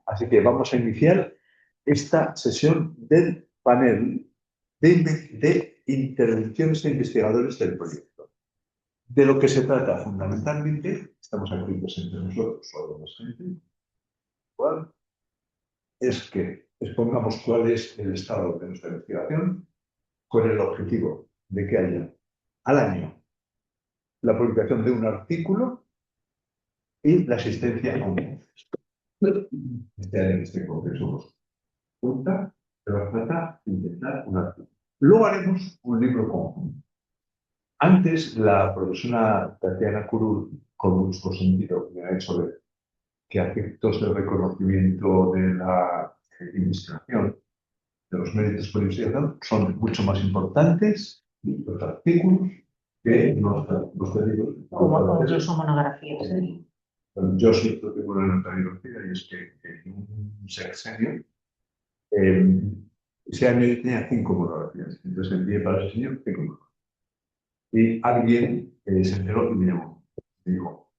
Así que vamos a iniciar esta sesión del panel de intervenciones de investigadores del proyecto. De lo que se trata fundamentalmente, estamos aquí presentes nosotros, solo más gente, ¿cuál? Es que expongamos cuál es el estado de nuestra investigación con el objetivo de que haya al año la publicación de un artículo y la asistencia a un este año en este congreso junta, pero trata de intentar un artículo. Luego haremos un libro conjunto. Antes, la profesora Tatiana Curul, con mucho sentido, me ha hecho ver que aspectos del reconocimiento de la investigación, de los méritos por investigación, son mucho más importantes los artículos que los libros. Como yo son monografías. Yo siempre tengo una nota divertida y es que en un sexenio, ese año yo tenía 5 monografías, entonces envié para ese señor 5 monografías. Y alguien se enteró y me llamó. Me dijo,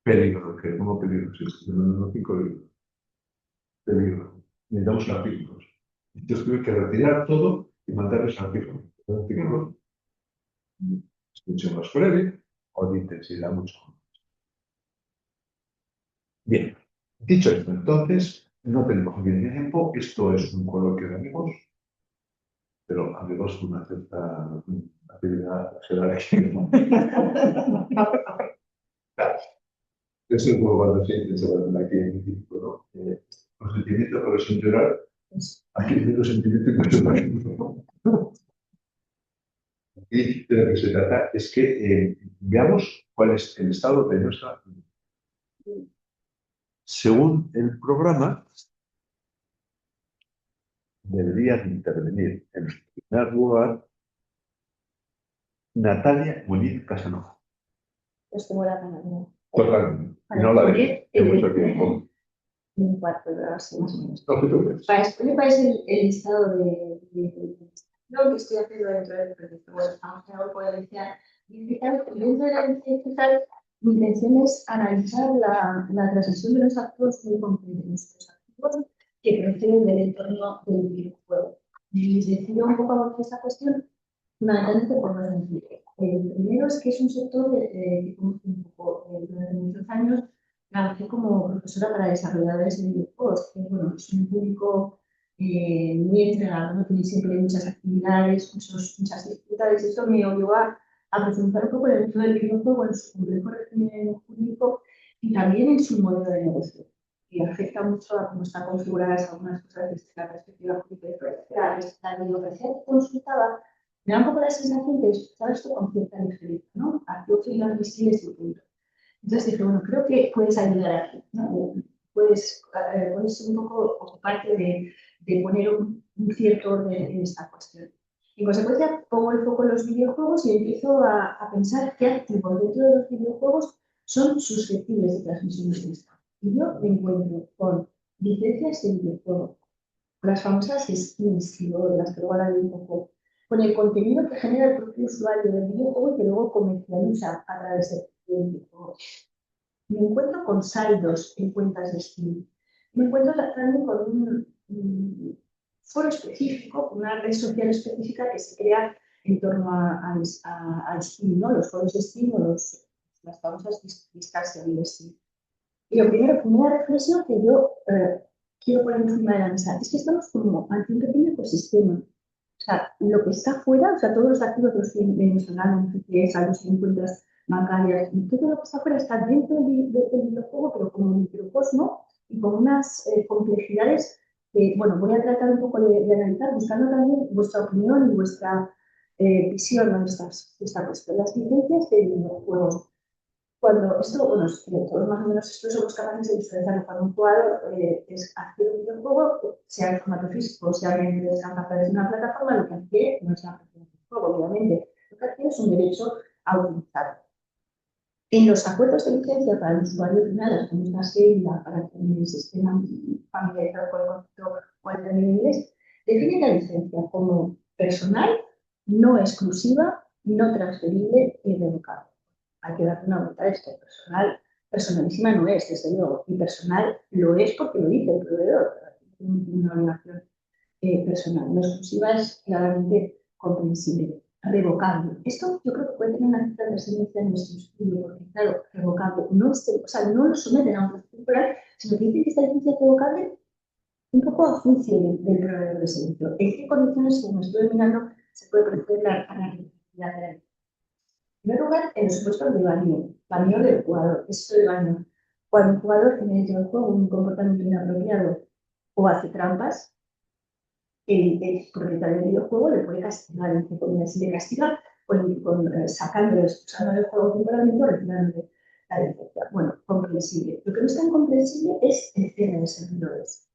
peligro, que como peligro, si estoy dando 5 libros. Peligro, necesitamos artículos. Entonces tuve que retirar todo y mandarles artículos. Artículos, mucho más breve o de intensidad mucho más. Bien, dicho esto, entonces, no tenemos bien tiempo. Esto es un coloquio de amigos, pero amigos con una cierta actividad general. Eso es como cuando se intenta aquí en México, ¿no? Los sentimientos pero sin llorar, aquí hay los sentimientos y no llorar. Y de lo que se trata es que veamos cuál es el estado de nuestra. Según el programa, debería intervenir en primer lugar Natalia Muñiz Casanova. Pues tengo la gana. Totalmente. Y no la dejé en mucho tiempo. Un cuarto de hora, más o menos. No te preocupes. ¿Cuál es el estado de lo que estoy haciendo dentro del proyecto? Bueno, estamos en el grupo de licenciatura digital. Dentro de la licenciatura digital, mi intención es analizar la transición de los activos muy concretos, los activos que proceden del entorno del videojuego. Y decido un poco abordar esta cuestión fundamentalmente por dos motivos. El primero es que es un sector que conozco un poco durante muchos años. Trabajé como profesora para desarrolladores de videojuegos, que bueno, es un público muy entregado, ¿no? Tiene siempre muchas actividades, muchas dificultades. Esto me obligó a profundizar un poco en el mundo del videojuego, en su complejo régimen jurídico y también en su modelo de negocio. Y afecta mucho a cómo están configuradas algunas cosas desde la perspectiva jurídica. La bibliografía que consultaba me da un poco la sensación de escuchar esto con cierta ligereza, ¿no? Activos inadmisibles y punto. Entonces dije, bueno, creo que puedes ayudar aquí, ¿no? Puedes un poco ocuparte de poner un cierto orden en esta cuestión. En consecuencia, pongo el foco en los videojuegos y empiezo a pensar qué activos dentro de los videojuegos son susceptibles de transmisión de esta. Y yo me encuentro con licencias de videojuegos, las famosas skins, de las que luego hablaré un poco, con el contenido que genera el propio usuario del videojuego y que luego comercializa a través del videojuego. Me encuentro con saldos en cuentas de Steam. Me encuentro también con un foro específico, una red social específica que se crea en torno a Steam, ¿no? Los foros de Steam o las famosas discussions de Steam. Y lo primero, primera reflexión que yo quiero poner encima de la mesa es que estamos como ante un pequeño ecosistema. O sea, lo que está fuera, o sea, todos los activos los que venezolanos, GPS, saldos en cuentas bancarias, y todo lo que está fuera está dentro del videojuego, pero como un microcosmo y con unas complejidades que, bueno, voy a tratar un poco de analizar, buscando también vuestra opinión y vuestra visión de esta cuestión. Las licencias de videojuegos. Cuando esto, bueno, todos más o menos esto somos capaces de diferenciar cuando un jugador es hacer un videojuego, sea en formato físico, sea en descarga a través de una plataforma, lo que adquiere no es la gestión del juego, obviamente. Lo que adquiere es un derecho a utilizarlo. En los acuerdos de licencia para el usuario final, como una SEILA, para quienes estén familiarizados con el concepto o el término inglés, define la licencia como personal, no exclusiva, no transferible y irrevocable. Hay que darle una vuelta a esto. Personal personalísima no es, desde luego, y personal lo es porque lo dice el proveedor, una obligación personal. No exclusiva es claramente comprensible. Revocable. Esto yo creo que puede tener una cierta trascendencia en nuestro estudio, porque claro, revocable no es, o sea, no lo someten a un proceso temporal, sino que dice que esta licencia es revocable un poco a juicio del proveedor de servicio. ¿En qué condiciones, como estoy mirando, se puede proceder a la reciprocidad de la licencia? En primer lugar, en los supuestos de baneo del jugador. Esto de baneo. Cuando un jugador tiene dentro del juego un comportamiento inapropiado o hace trampas, el propietario del videojuego le puede castigar, entre comillas, si le castiga sacándolo, expulsando del juego temporalmente o retirándole la licencia. Bueno, comprensible. Lo que no es tan comprensible es el cierre de servidores.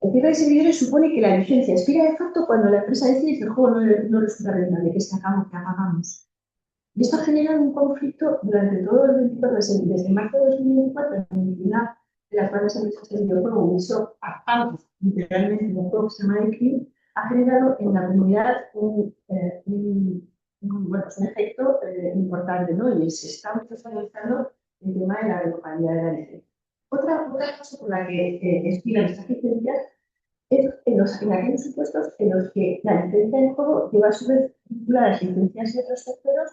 El cierre de servidores supone que la licencia expira de facto cuando la empresa decide que el juego no resulta rentable, que se acabó, que apagamos. Y esto ha generado un conflicto durante todo el 24 de septiembre, desde marzo de 2024, en el final de las grandes empresas de videojuego, Ubisoft, apagamos literalmente un juego que se llama Equip, ha generado en la comunidad un efecto importante, ¿no? Y se está analizando el tema de la localidad de la licencia. Otra cosa por la que expiran estas licencias es en aquellos supuestos en los que la licencia del juego lleva a su vez vinculadas licencias de otros terceros,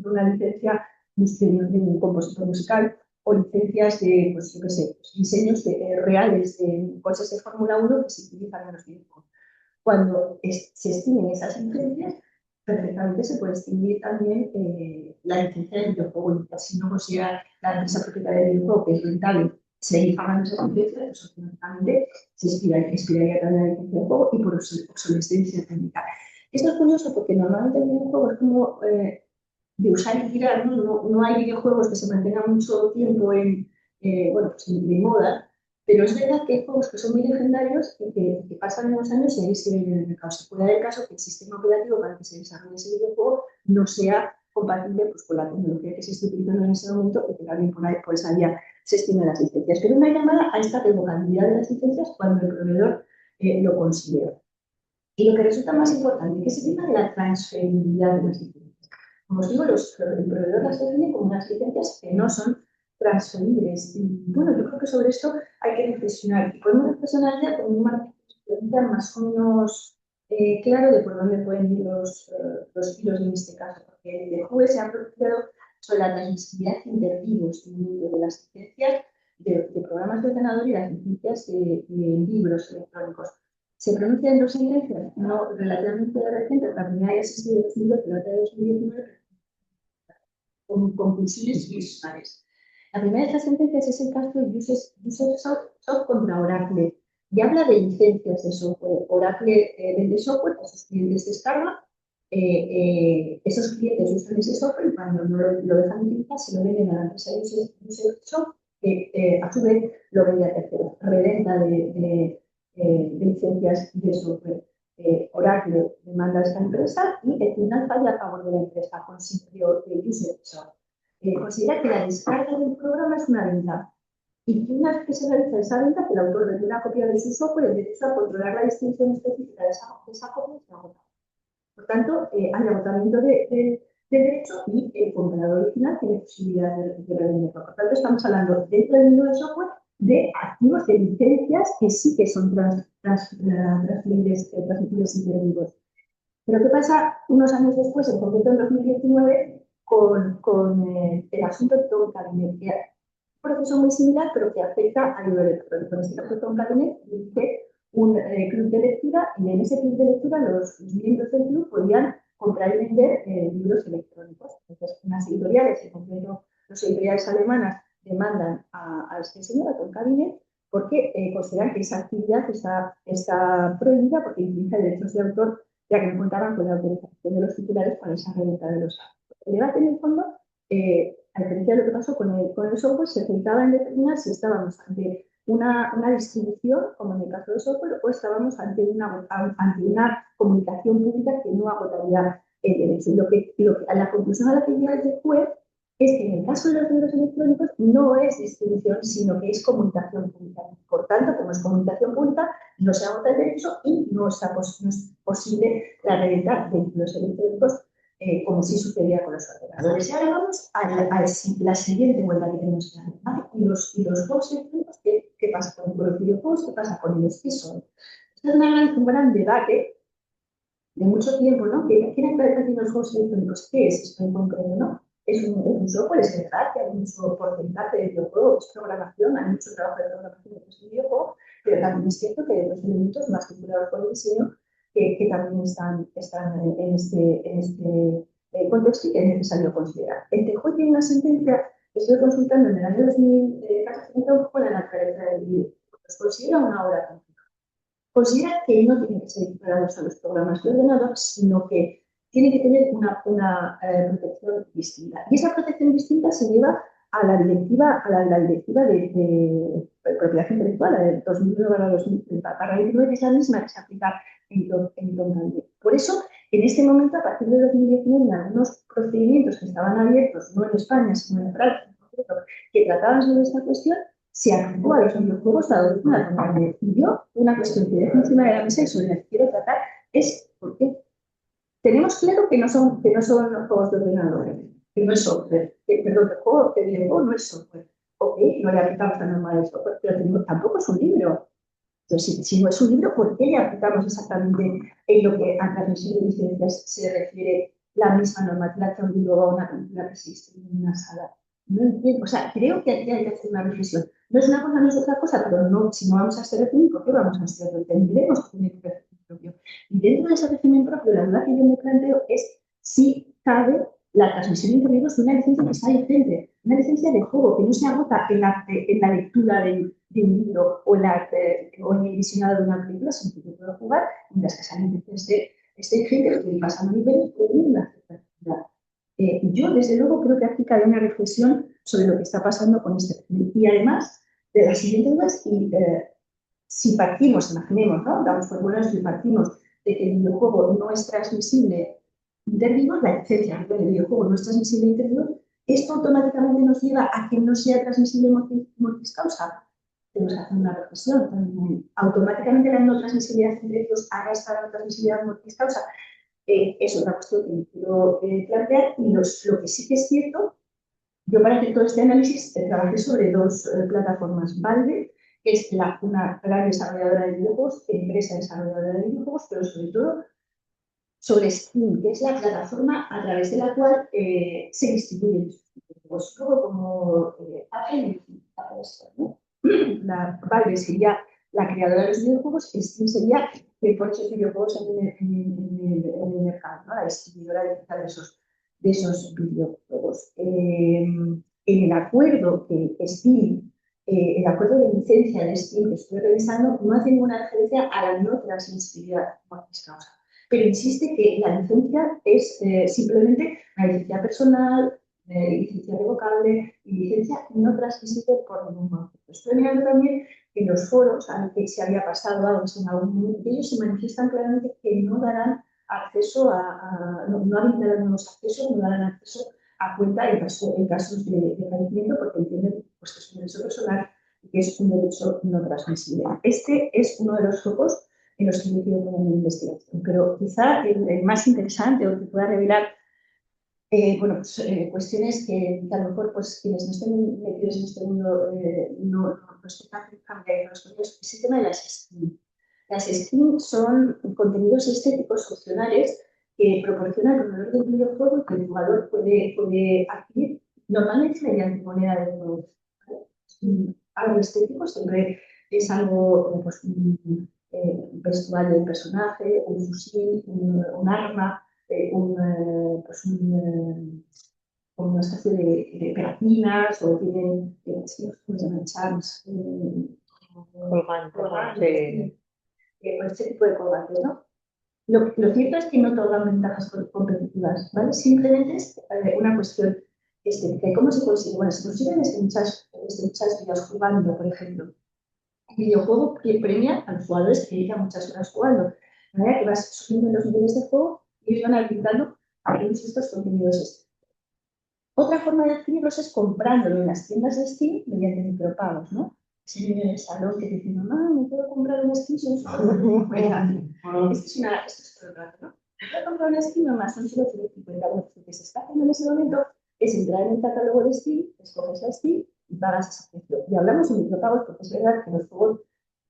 una licencia de un compositor musical o licencias de, pues, yo qué sé, pues, diseños reales de coches de Fórmula 1 que se utilizan en los videojuegos. Cuando se extinguen esas licencias, perfectamente se puede extinguir también la licencia del videojuego. Y si no considera la empresa propietaria del videojuego que es rentable seguir pagando esas licencias, pues automáticamente se expiraría también la licencia del juego y por obsolescencia técnica. Esto es curioso porque normalmente el videojuego es como de usar y tirar, ¿no? Hay videojuegos que se mantengan mucho tiempo bueno, pues de moda, pero es verdad que hay juegos que son muy legendarios y que pasan unos años y ahí se ven en el mercado. Se puede dar el caso que el sistema operativo para que se desarrolle ese videojuego no sea compatible pues, con la tecnología que se está utilizando en ese momento y que también por esa vía se estimen las licencias. Pero una llamada a esta revocabilidad de las licencias cuando el proveedor lo considera. Y lo que resulta más importante, que es el tema de la transferibilidad de las licencias. Como os digo, el proveedor las define como unas licencias que no son transferibles. Y bueno, yo creo que sobre esto hay que reflexionar. Y podemos reflexionar ya con un marco más o menos claro de por dónde pueden ir los tiros en este caso. Porque el juez se ha pronunciado sobre la transmisibilidad intervivos del mundo de las licencias de programas de ordenador y las licencias de libros electrónicos. Se pronuncia en dos sentencias, no relativamente recientes, la primera ya se de 2012 y la otra de 2019, con conclusiones dispares. La primera de estas sentencias es el caso de Ubisoft contra Oracle y habla de licencias de software. Oracle vende software a sus clientes descarga, esos clientes usan ese software y cuando lo dejan utilizar se lo venden a la empresa de Ubisoft que a su vez lo vende a terceros. Reventa de licencias de software. Oracle demanda a esta empresa y el tribunal falla a favor de la empresa, consiguió de Ubisoft. Considera que la descarga del programa es una venta y que una vez que se realiza esa venta, que el autor vende una copia de su software, el derecho a controlar la distinción específica de esa copia se agota. Por tanto, hay agotamiento de derecho y el comprador original tiene posibilidad de revenderlo. Por tanto, estamos hablando dentro del mundo del software de activos de licencias que sí que son transferibles intervenidos. Pero ¿qué pasa unos años después, en concreto en 2019, con el asunto de Tom Cabinet? Que es un proceso muy similar, pero que afecta a nivel electrónico. En este caso, Tom Cabinet dirige un club de lectura y en ese club de lectura los miembros del club podían comprar y vender libros electrónicos. Entonces, unas editoriales, en concreto las editoriales alemanas, demandan a este señor, a Tom Cabinet, porque consideran que esa actividad está prohibida porque utiliza derechos de autor, ya que no contaban con la autorización de los titulares para esa reventa de los actos. El debate, en el fondo, a diferencia de lo que pasó con el software, se centraba en determinar si estábamos ante una distribución, como en el caso del software, o estábamos ante una comunicación pública que no agotaría el derecho. La conclusión a la que llega el juez es que en el caso de los libros electrónicos no es distribución, sino que es comunicación pública. Por tanto, como es comunicación pública, no se agota el derecho y no es posible la reventa de libros electrónicos como sí sucedía con los ordenadores. Y ahora vamos a la siguiente vuelta que tenemos que dar, ¿vale? Y los juegos electrónicos, ¿qué pasa con los videojuegos? ¿Qué pasa con ellos? ¿Qué son? Esto es un gran debate de mucho tiempo, ¿no? ¿Quién ha creado los juegos electrónicos? ¿Qué es esto en concreto, no? Es un software, es verdad que hay mucho porcentaje de videojuegos, es programación, hay mucho trabajo de programación de este videojuego, pero también es cierto que hay otros elementos más vinculados con el diseño que también están en este contexto y que es necesario considerar. El TJUE tiene una sentencia que estoy consultando en el año 2014 con la naturaleza del videojuego. Los considera una obra completa. Considera que no tienen que ser vinculados a los programas de ordenador, sino que tiene que tener una protección distinta. Y esa protección distinta se lleva a la directiva, de propiedad intelectual, la del 2009/2030, que es la misma que se aplica en todo el mundo. Por eso, en este momento, a partir de 2019, en algunos procedimientos que estaban abiertos, no en España, sino en Francia, que trataban sobre esta cuestión, se actúa a los videojuegos dado una normalidad. Y yo, una cuestión que dejo encima de la mesa y sobre la que quiero tratar es por qué. Tenemos claro que no son los juegos de ordenador, que no es software, perdón, el videojuego no es software. Ok, no le aplicamos la norma del software, pero tampoco es un libro. Entonces, si no es un libro, ¿por qué le aplicamos exactamente en lo que a transmisión de licencias se refiere la misma normativa que a un libro o a una película que se distribuye en una sala? No entiendo, o sea, creo que aquí hay que hacer una reflexión. No es una cosa, no es otra cosa, pero no, si no vamos a ser régimen, ¿por qué vamos a ser régimen? Tendremos que tener un régimen propio. Y dentro de ese régimen propio, la duda que yo me planteo es si cabe la transmisión de individuos de una licencia que está vigente, una licencia de juego que no se agota en la lectura de un libro o en el visionado de una película, sino que yo puedo jugar mientras que esa licencia esté vigente, lo que pasa a niveles puede tener una cierta actividad. Yo, desde luego, creo que aquí cabe una reflexión sobre lo que está pasando con este régimen. Y además, de las siguientes dudas, si partimos, imaginemos, ¿no? Damos por buenas si partimos de que el videojuego no es transmisible intervivos, la licencia del videojuego no es transmisible intervivos, esto automáticamente nos lleva a que no sea transmisible mortis causa. Tenemos que hacer una reflexión también. Automáticamente la no transmisibilidad entre ellos haga esta no transmisibilidad mortis causa. Es otra cuestión que quiero plantear y lo que sí que es cierto, yo para hacer todo este análisis trabajé sobre dos plataformas. Valve, que es una gran desarrolladora de videojuegos, empresa desarrolladora de videojuegos, pero sobre todo sobre Steam, que es la plataforma a través de la cual se distribuyen los videojuegos. Luego, como Apple Store, ¿no? La Valve sería la creadora de los videojuegos, Steam sería que pone esos videojuegos en el mercado, ¿no? La distribuidora digital de esos videojuegos. En el acuerdo que Steam, el acuerdo de licencia de Steam que estoy revisando, no hace ninguna referencia a la no transmisibilidad mortis causa, pero insiste que la licencia es simplemente una licencia personal, licencia revocable y licencia no transmisible por ningún concepto. Estoy mirando también en los foros a los que se había pasado algo en algún momento, y ellos se manifiestan claramente que no darán acceso no habilitarán nuevos accesos, no darán acceso a cuenta en casos de fallecimiento, porque entienden pues, que es un derecho personal y que es un derecho no transmisible. Este es uno de los focos en los que yo quiero poner mi investigación. Pero quizá el más interesante o que pueda revelar cuestiones que a lo mejor pues, quienes no estén metidos en este mundo no están familiarizados con ellos, es el tema de las skins. Las skins son contenidos estéticos opcionales que proporciona el proveedor del videojuego y que el jugador puede adquirir normalmente mediante moneda de juego. Algo estético siempre es algo vestuario del personaje, un fusil, un arma, como una especie de pegatinas o tienen, ¿cómo se llaman? Charms, colgantes, este tipo de colgantes, ¿no? Lo cierto es que no todas ventajas competitivas, ¿vale? Simplemente es una cuestión estética. ¿Y cómo se consigue? Bueno, se consigue desde muchas vías jugando, por ejemplo. El videojuego premia a los jugadores que dedican muchas horas jugando. De manera que vas subiendo los niveles de juego y ellos van habilitando algunos de estos contenidos. Otra forma de adquirirlos es comprándolo en las tiendas de Steam mediante micropagos, ¿no? Ese niño en el salón que dice, mamá, ¿me puedo comprar un Steam? Esto es todo el rato, ¿no? Voy a comprar una Steam más son solo 150. Bueno, lo que se está haciendo en ese momento es entrar en el catálogo de Steam, escoges la Steam y pagas ese precio. Y hablamos de micropagos porque es verdad que los juegos,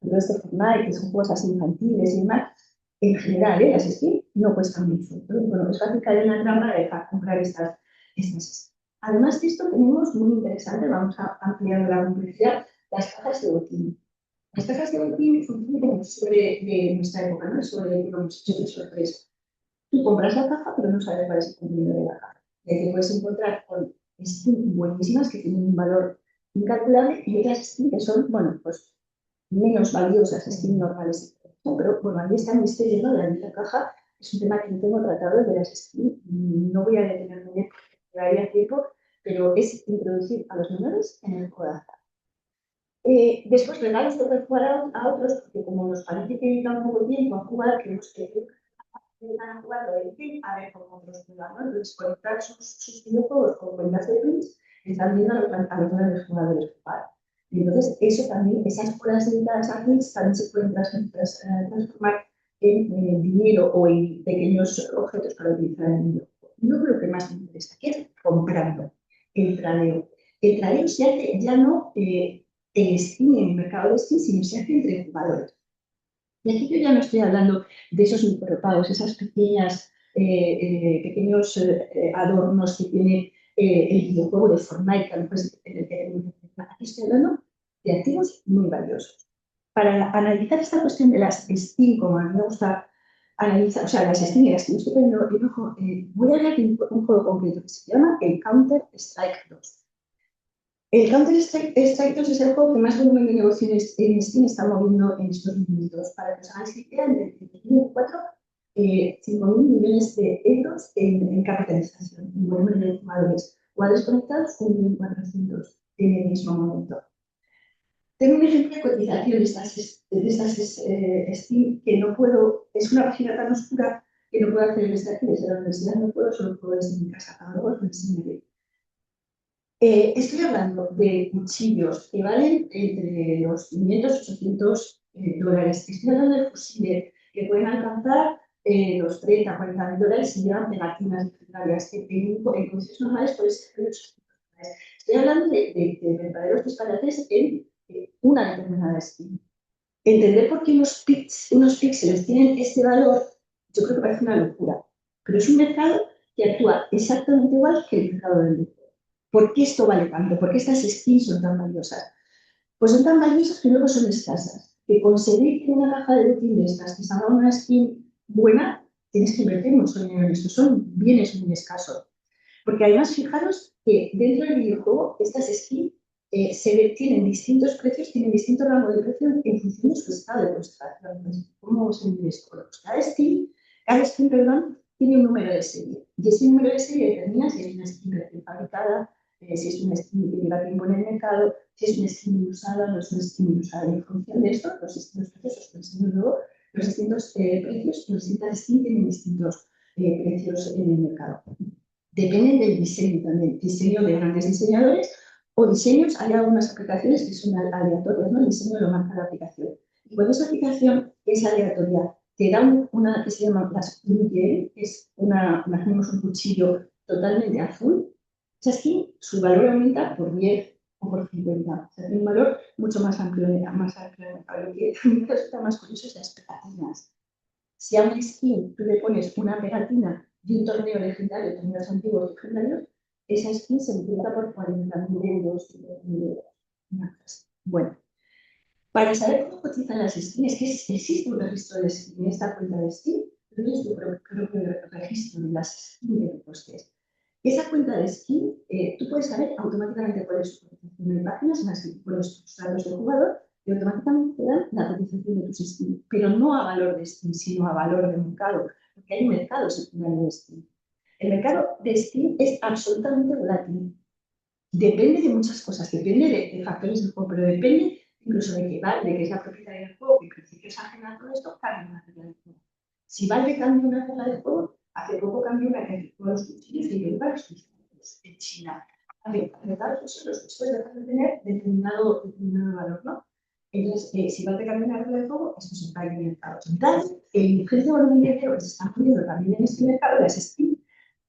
todo este Fortnite, que son juegos así infantiles y demás, en general, las Steam no cuestan mucho. Entonces, bueno, es fácil caer en la trampa de dejar comprar estas Steam. Además de esto, tenemos muy interesante, vamos a ampliar la publicidad, las cajas de botín. Las cajas de botín funcionan como sobre de nuestra época, ¿no? Sobre los hechos de sorpresa. Tú compras la caja, pero no sabes cuál es el contenido de la caja. Y te puedes encontrar con skins buenísimas que tienen un valor incalculable y otras skins que son, bueno, pues menos valiosas, skins normales. Pero bueno, ahí está el misterio, ¿no? De la caja. Es un tema que no tengo tratado desde las skins. No voy a detenerme en él porque llevaría tiempo, pero es introducir a los menores en el juego de azar. Después regalos de jugar a otros, porque como nos parece que dedican poco tiempo a jugar, queremos que van a jugar lo del film a ver cómo otros juegan, ¿no? Entonces, conectar sus videojuegos con cuentas de Twitch están viendo a los grandes jugadores jugar. Y entonces, eso también, esas horas dedicadas a Twitch también se pueden transformar en dinero o en pequeños objetos para utilizar en el videojuego. Y luego lo que más me interesa, que es comprando el tradeo. El tradeo se hace ya no en Steam, en el mercado de Steam, sino se hace entre jugadores. Y aquí yo ya no estoy hablando de esos micropagos, esas pequeños adornos que tiene el videojuego de Fortnite, que a lo mejor es el que aquí estoy hablando de activos muy valiosos. Para analizar esta cuestión de las Steam, como a mí me gusta analizar, o sea, las Steam y las que me estoy poniendo el ojo, voy a hablar de un juego concreto que se llama el Counter-Strike 2. El Counter-Strike 2 es el juego que más volumen de negocio en Steam está moviendo en estos momentos. Para que os hagáis idea, en el 2024, 5.000 millones de euros en capitalización, en volumen de jugadores. Jugadores conectados, 1.400.000 en el mismo momento. Tengo un ejemplo de cotización de estas Steam que no puedo, es una página tan oscura que no puedo hacer desde aquí, desde la universidad no puedo, solo puedo desde mi casa. Para luego os lo enseñaré. Estoy hablando de cuchillos que valen entre los 500 y 800 dólares. Estoy hablando de fusiles que pueden alcanzar los 30, 40 mil dólares y llevan pegatinas legendarias que en condiciones normales pueden ser de 800 dólares. Estoy hablando de verdaderos disparates en una determinada Steam. Entender por qué unos píxeles tienen este valor, yo creo que parece una locura, pero es un mercado que actúa exactamente igual que el mercado del lucro. ¿Por qué esto vale tanto? ¿Por qué estas skins son tan valiosas? Pues son tan valiosas que luego son escasas. Que conseguir que una caja de botín de estas que salga una skin buena, tienes que invertir mucho dinero en esto. Son bienes muy escasos. Porque además, fijaros que dentro del videojuego, estas skins tienen distintos precios, tienen distintos rangos de precio en función de su estado de conservación. ¿Cómo se mide esto? Pues cada skin, perdón, tiene un número de serie. Y ese número de serie determina si es una skin recién fabricada, si es una skin que lleva tiempo en el mercado, si es una skin usada o no es una skin usada. Y en función de esto, los distintos precios, os enseño luego, los distintos precios, los distintas skins tienen distintos precios en el mercado. Dependen del diseño también, diseño de grandes diseñadores o diseños, hay algunas aplicaciones que son aleatorias, ¿no? El diseño lo marca la aplicación. Y cuando esa aplicación es aleatoria, te da una que se llama las Blue Gel, que es imaginemos un cuchillo totalmente azul, esa skin, su valor aumenta por 10 o por 50. O sea, tiene un valor mucho más amplio. Lo que me resulta más curioso es las pegatinas. Si a una skin tú le pones una pegatina de un torneo legendario, torneos antiguos legendarios, esa skin se multiplica por 40.000 euros, 50.000 euros. Bueno, para saber cómo cotizan las skins, que existe un registro de skin en esta cuenta de Steam, tú tienes tu propio registro de las skins que tú postes. Esa cuenta de skin, tú puedes saber automáticamente cuál es su cotización. Hay páginas en las que pones tus datos de jugador y automáticamente te dan la cotización de tus skins, pero no a valor de Steam, sino a valor de mercado, porque hay mercados secundarios de Steam. El mercado de Steam es absolutamente volátil. Depende de muchas cosas, depende de factores del juego, pero depende incluso de que Valve, que es la propietaria del juego, que en principio es ajena a todo esto, cambie una regla del juego. Si Valve cambia una regla del juego, hace poco cambió una regla de los cuchillos y yo para los cuchillos en China. A ver, los cuchillos después dejan de tener determinado valor, ¿no? Entonces, si va a cambiar la regla de juego, esto se cae en el mercado. Dado el ingente volumen de dinero que se está poniendo también en este mercado, las STI,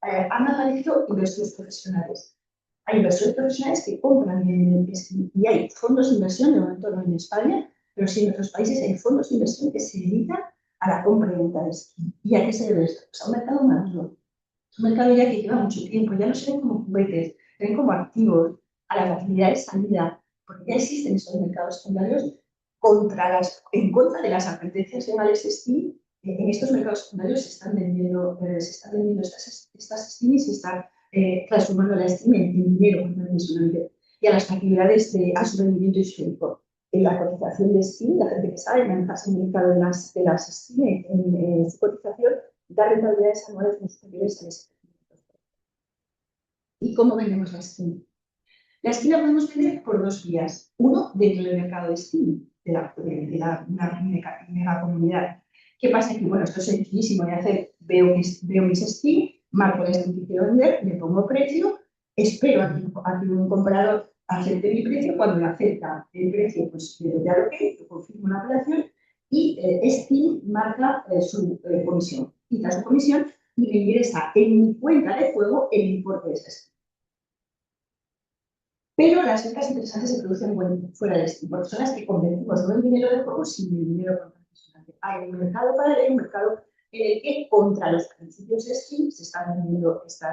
han aparecido inversores profesionales. Hay inversores profesionales que compran en STI y hay fondos de inversión, de momento no en España, pero sí en otros países hay fondos de inversión que se dedican a la compra y venta de STI. ¿Y a qué se debe esto? Pues a un mercado maduro. Un mercado ya que lleva mucho tiempo, ya no se ven como juguetes, se ven como activos, a la facilidad de salida, porque ya existen esos mercados secundarios en contra de las apetencias legales de STI. En estos mercados secundarios se están vendiendo estas STI y se están transformando la STI en dinero, convencionalmente, y a las actividades a su rendimiento histórico. En la cotización de STI, la gente que sabe manejarse en el mercado de las STI en su cotización, da rentabilidades anuales muy superiores a ese. ¿Y cómo vendemos la STI? La STI la podemos vender por dos vías. Uno, dentro del mercado de STI, una mega comunidad. ¿Qué pasa aquí? Bueno, esto es sencillísimo de hacer. Veo mis STI, marco la STI que quiero vender, le pongo precio, espero a que un comprador acepte mi precio. Cuando le acepta el precio, pues le doy a lo que confirmo la operación y STI marca su comisión. Quita su comisión y me ingresa en mi cuenta de juego el importe de esa STI. Pero las ventas interesantes se producen fuera de STI, porque son las que convertimos no en dinero de juego, sino en dinero profesional. Hay un mercado para hay un mercado en el que contra los principios de STI se están vendiendo estos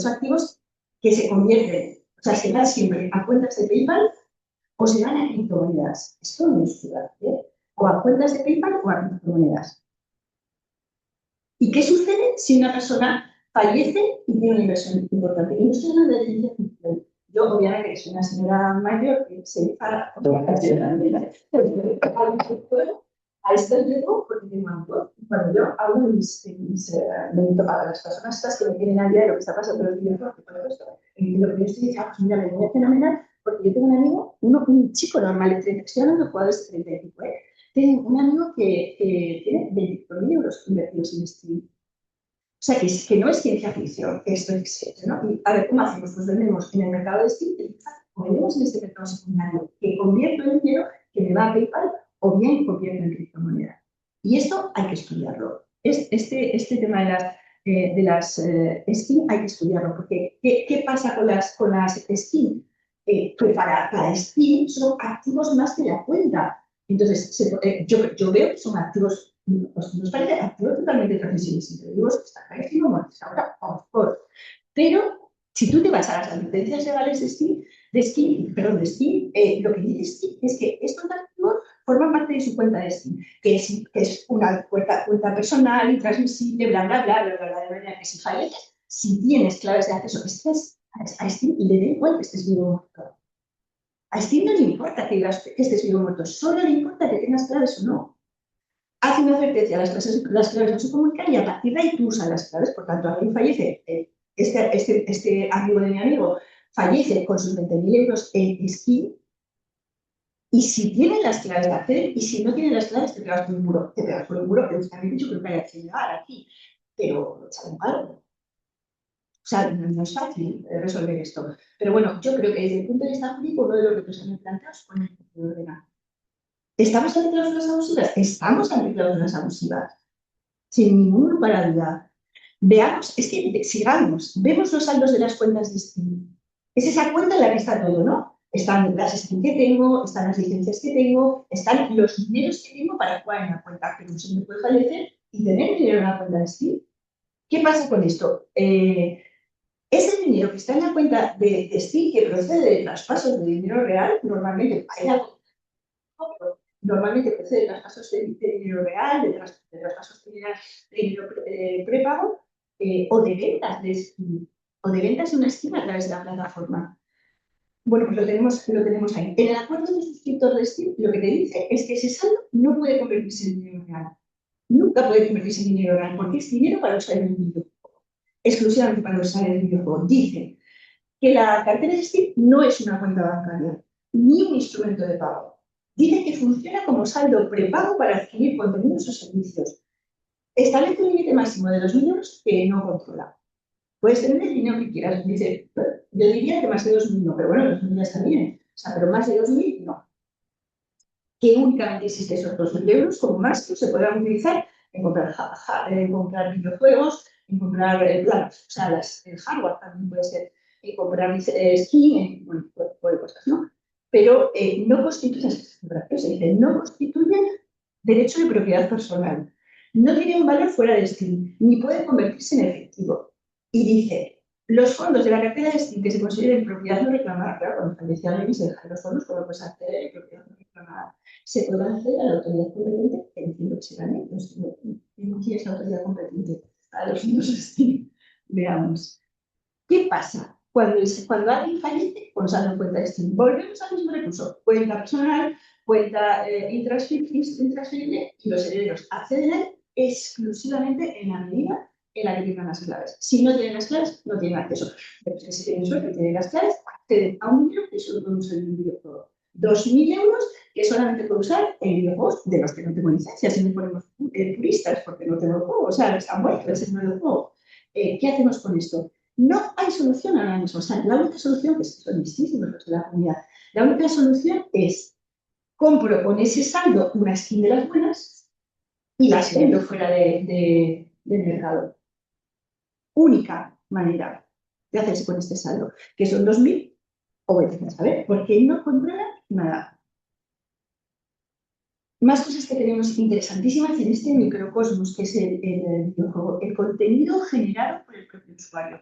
activos que se convierten, o sea, se van siempre a cuentas de PayPal o se van a criptomonedas. Esto no es ciudad, o a cuentas de PayPal o a criptomonedas. ¿Y qué sucede si una persona fallece y tiene una inversión importante? Y no estoy hablando de ciencia ficción. Yo, obviamente, que soy una señora mayor que se enfada a esto llego porque tengo algo. Cuando yo hablo para las personas estas que me tienen al día de lo que está pasando en los videojuegos, por esto, lo que yo estoy diciendo, pues mira, me viene fenomenal, porque yo tengo un amigo, un chico normal de 30, estoy hablando de jugadores de 35, tengo un amigo que tiene 25.000 euros invertidos en STI. O sea, que no es ciencia ficción, que esto existe, ¿no? Y a ver, ¿cómo hacemos? Pues vendemos en el mercado de STI, o vendemos en este mercado secundario, que convierto en dinero, que me va a PayPal, o bien convierto en criptomoneda. Y esto hay que estudiarlo. Este tema de las STI hay que estudiarlo, porque ¿qué pasa con las STI? Pues para STI son activos más que la cuenta. Entonces, yo veo que son activos, nos parece activos totalmente transmisibles introductivos, que están carísimos, bueno, ahora, of course. Pero si tú te vas a las advertencias legales de STI, lo que dice STI es que estos activos forman parte de su cuenta de STI, que es una cuenta personal, intransmisible, bla, bla, bla, bla, bla, bla, de manera que si falleces, si tienes claves de acceso, a STI le da igual que estés vivo o muerto. A STI no le importa que estés vivo o muerto, solo le importa que tengas claves o no. Hace una advertencia, las claves no se comunican y a partir de ahí tú usas las claves. Por tanto, alguien fallece, este amigo de mi amigo fallece con sus 20.000 euros en STI y si tienen las claves de acceder y si no tienen las claves te pegas por un muro. Te pegas por un muro, que justamente yo creo que hay que llegar aquí, pero sale un palo. O sea, no es fácil resolver esto. Pero bueno, yo creo que desde el punto de vista jurídico, uno de los retos que me planteo es poner el ordenado. ¿Estamos ante cláusulas abusivas? Estamos ante cláusulas abusivas. Sin ningún lugar a duda. Veamos, es que sigamos, vemos los saldos de las cuentas de STI. Es esa cuenta en la que está todo, ¿no? Están las STI que tengo, están las licencias que tengo, están los dineros que tengo para jugar en la cuenta, pero no se me puede fallecer y tener dinero en la cuenta de STI. ¿Qué pasa con esto? Ese dinero que está en la cuenta de STI, que procede de traspasos de dinero real, normalmente procede de traspasos de dinero real, de traspasos de dinero prepago o de ventas de STI, o de ventas de una STI a través de la plataforma. Bueno, pues lo tenemos ahí. En el acuerdo de suscriptor de STI, lo que te dice es que ese saldo no puede convertirse en dinero real. Nunca puede convertirse en dinero real, porque es dinero para usar el videojuego. Exclusivamente para usar el videojuego. Dice que la cartera de STI no es una cuenta bancaria, ni un instrumento de pago. Dice que funciona como saldo prepago para adquirir contenidos o servicios. Establece un límite máximo de 2.000 euros que no controla. Puedes tener el dinero que quieras. Dice, yo diría que más de 2.000 no, pero bueno, 2.000 ya está bien. sea, pero más de 2.000 no. Que únicamente existen esos 2.000 euros como máximo se podrán utilizar en comprar videojuegos, en comprar planos, o sea, el hardware también puede ser, en comprar skin, bueno, tipo de cosas, ¿no? Pero no constituyen, se dice, no constituyen derecho de propiedad personal. No tiene un valor fuera de Steam, ni puede convertirse en efectivo. Y dice, los fondos de la cartera de Steam que se consideren propiedad no reclamada, claro, cuando fallecía alguien se dejan los fondos, como puedes acceder en propiedad no reclamada, se podrá acceder a la autoridad competente, que entiendo que serán ellos. ¿Quién es la autoridad competente? A los fondos de Steam. Veamos. ¿Qué pasa? Cuando alguien fallece, pues sale en cuenta de Steam. Volvemos al mismo recurso. Cuenta personal, cuenta intransferible y los herederos acceden exclusivamente en la medida en la que tengan las claves. Si no tienen las claves, no tienen acceso. Pero es que si tienen suerte y tienen las claves, acceden a un dinero que solo pueden usar en un videojuego. 2.000 euros que solamente puedo usar en videojuegos de los que no tengo licencia. Si no ponemos puristas porque no tengo el juego, o sea, están muertos, ese no es el juego. ¿Qué hacemos con esto? No hay solución ahora mismo. O sea, la única solución, que son listísimos los de la comunidad, la única solución es compro con ese saldo una skin de las buenas y las vendo fuera del mercado. Única manera de hacerse con este saldo, que son 2.000 o vete a saber, porque no controlan nada. Más cosas que tenemos interesantísimas en este microcosmos, que es el videojuego, el contenido generado por el propio usuario.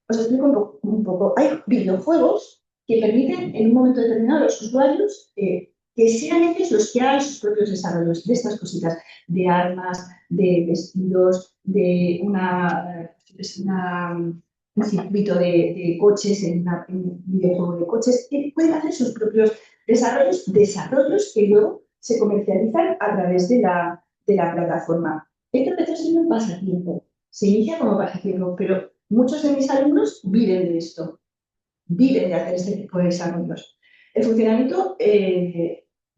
Os explico un poco. Hay videojuegos que permiten en un momento determinado a los usuarios que sean ellos los que hagan sus propios desarrollos de estas cositas, de armas, de vestidos, de un circuito de coches en un videojuego de coches, que pueden hacer sus propios desarrollos que luego se comercializan a través de la plataforma. Esto empezó siendo un pasatiempo. Se inicia como pasatiempo, pero muchos de mis alumnos viven de esto, viven de hacer este tipo de desarrollos. El funcionamiento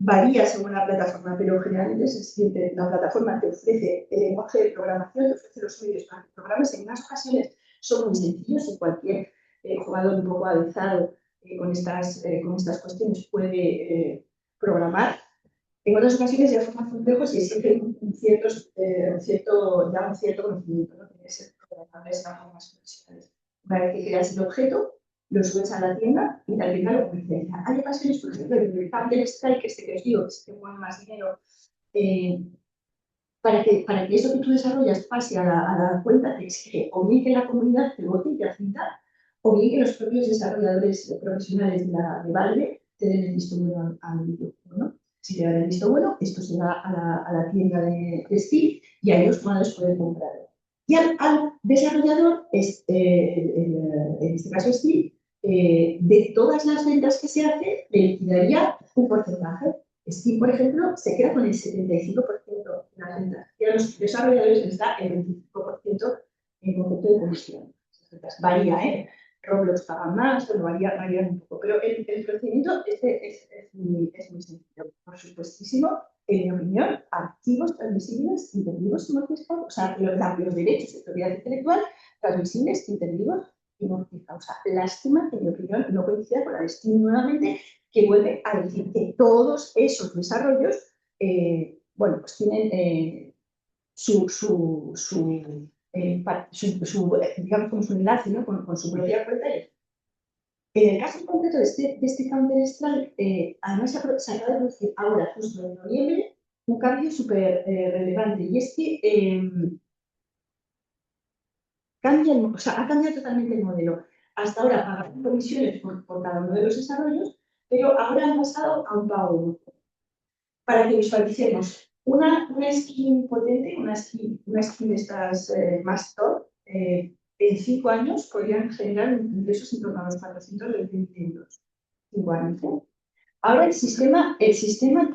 varía según la plataforma, pero generalmente es el siguiente. La plataforma te ofrece el lenguaje de programación, te ofrece los medios para que programas. En unas ocasiones son muy sencillos y cualquier jugador un poco avanzado con estas cuestiones puede programar. En otras ocasiones ya son más complejos y exigen un cierto conocimiento, ¿no? Tiene que ser programables bajo más profesionales. Una vez que creas el objeto, lo subes a la tienda y la tienda lo comercializa. Hay ocasiones, por ejemplo, en el Counter Strike, este que os digo, que se mueve más dinero, para que eso que tú desarrollas pase a la cuenta, te exige o bien que la comunidad te vote y te admita, o bien que los propios desarrolladores profesionales de Valve te den el visto bueno al videojuego, ¿no? Si te dan el visto bueno, esto se va a la tienda de Steam y ahí los jugadores pueden comprarlo. Y al desarrollador, en este caso Steam, de todas las ventas que se hace, le liquidaría un porcentaje. Steam, por ejemplo, se queda con el 75% de las ventas. Y a los desarrolladores les da el 25% en concepto de comisión. Varía, ¿eh? Roblox paga más, pero varía un poco. Pero el procedimiento es muy sencillo. Por supuestísimo, en mi opinión, archivos transmisibles, intervivos y mortificados. O sea, los derechos de propiedad intelectual transmisibles, intervivos y mortificados. O sea, lástima que, en mi opinión, no coincida con la de Steam nuevamente, que vuelve a decir que todos esos desarrollos, bueno, pues tienen digamos, con su enlace, ¿no? con su propia cuenta. En el caso concreto de este Counter-Strike, además se acaba de producir ahora, justo en noviembre, un cambio súper relevante, y es que ha cambiado totalmente el modelo. Hasta ahora pagaban comisiones por cada uno de los desarrollos, pero ahora han pasado a un pago único. Para que visualicemos una skin potente, una skin de estas más top, en 5 años podrían generar ingresos en torno a los 420 euros. 5 años. Ahora el sistema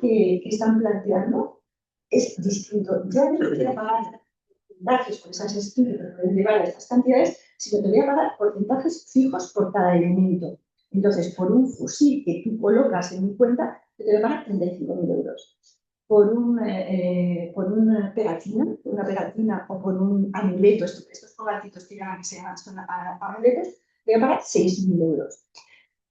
que están planteando es distinto. Ya no te voy a pagar porcentajes por esas skins que pueden llevar a estas cantidades, sino te voy a pagar porcentajes fijos por cada elemento. Entonces, por un fusil que tú colocas en mi cuenta, te voy a pagar 35.000 euros. Por una pegatina o por un amuleto, estos fogatitos que son amuletos, te voy a pagar 6.000 euros.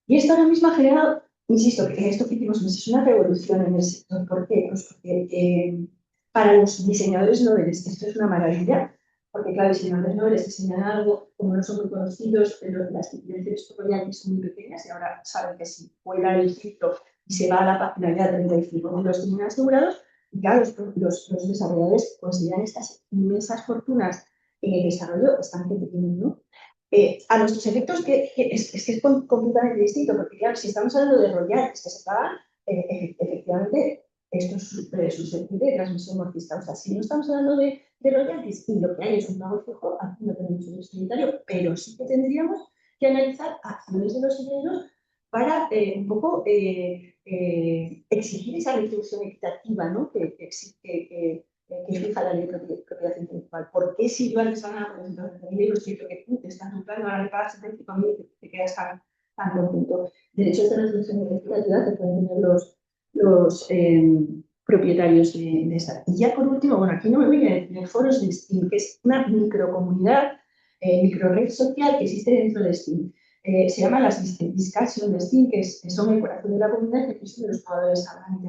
Y esto ahora mismo ha generado insisto, que esto que hicimos es una revolución en el sector. ¿Por qué? Pues porque para los diseñadores noveles esto es una maravilla, porque claro, los diseñadores noveles diseñan algo, como no son muy conocidos, pero las diferencias tutoriales son muy pequeñas y ahora saben que si vuela el filtro y se va a la página ya 35 los tienen asegurados. Y claro, los desarrolladores consideran estas inmensas fortunas en el desarrollo bastante pequeños, ¿no? A nuestros efectos que es completamente distinto, porque claro, si estamos hablando de royalties que se pagan, efectivamente, esto es susceptible de transmisión mortista. O sea, si no estamos hablando de royalties y lo que hay es un pago fijo, aquí no tenemos un sanitario, pero sí que tendríamos que analizar acciones de los herederos para un poco exigir esa retribución equitativa, ¿no? Que fija la ley de propiedad intelectual. ¿Por qué si yo antes ganaba 400.000 euros, siento que tú te estás lucrando, ahora le pagas 75.000 y te quedas tan contento? Derechos de resolución equitativa que pueden tener los propietarios de esa. Y ya por último, bueno, aquí no me voy a detener, foros de Steam, que es una microcomunidad, microred social que existe dentro de Steam. Se llama las Discussion de Steam, que son el corazón de la comunidad, que es donde los jugadores hablan.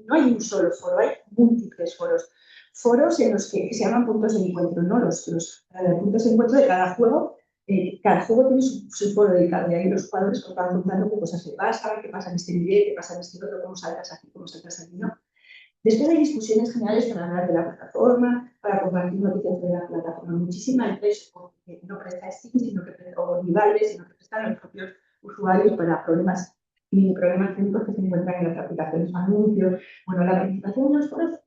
No hay un solo foro, hay múltiples foros. Foros en los que se llaman puntos de encuentro, ¿no? Los puntos de encuentro de cada juego. Cada juego tiene su foro dedicado y ahí los jugadores van contando qué cosas le pasa, qué pasa en este nivel, qué pasa en este otro, cómo saltas aquí, cómo saltas aquí, ¿no? Después hay discusiones generales para hablar de la plataforma, para compartir noticias de la plataforma. Muchísima empresa que no presta Steam, o rivales, sino que prestan a los propios usuarios para problemas y problemas técnicos que se encuentran en las aplicaciones, anuncios. Bueno, la participación en los foros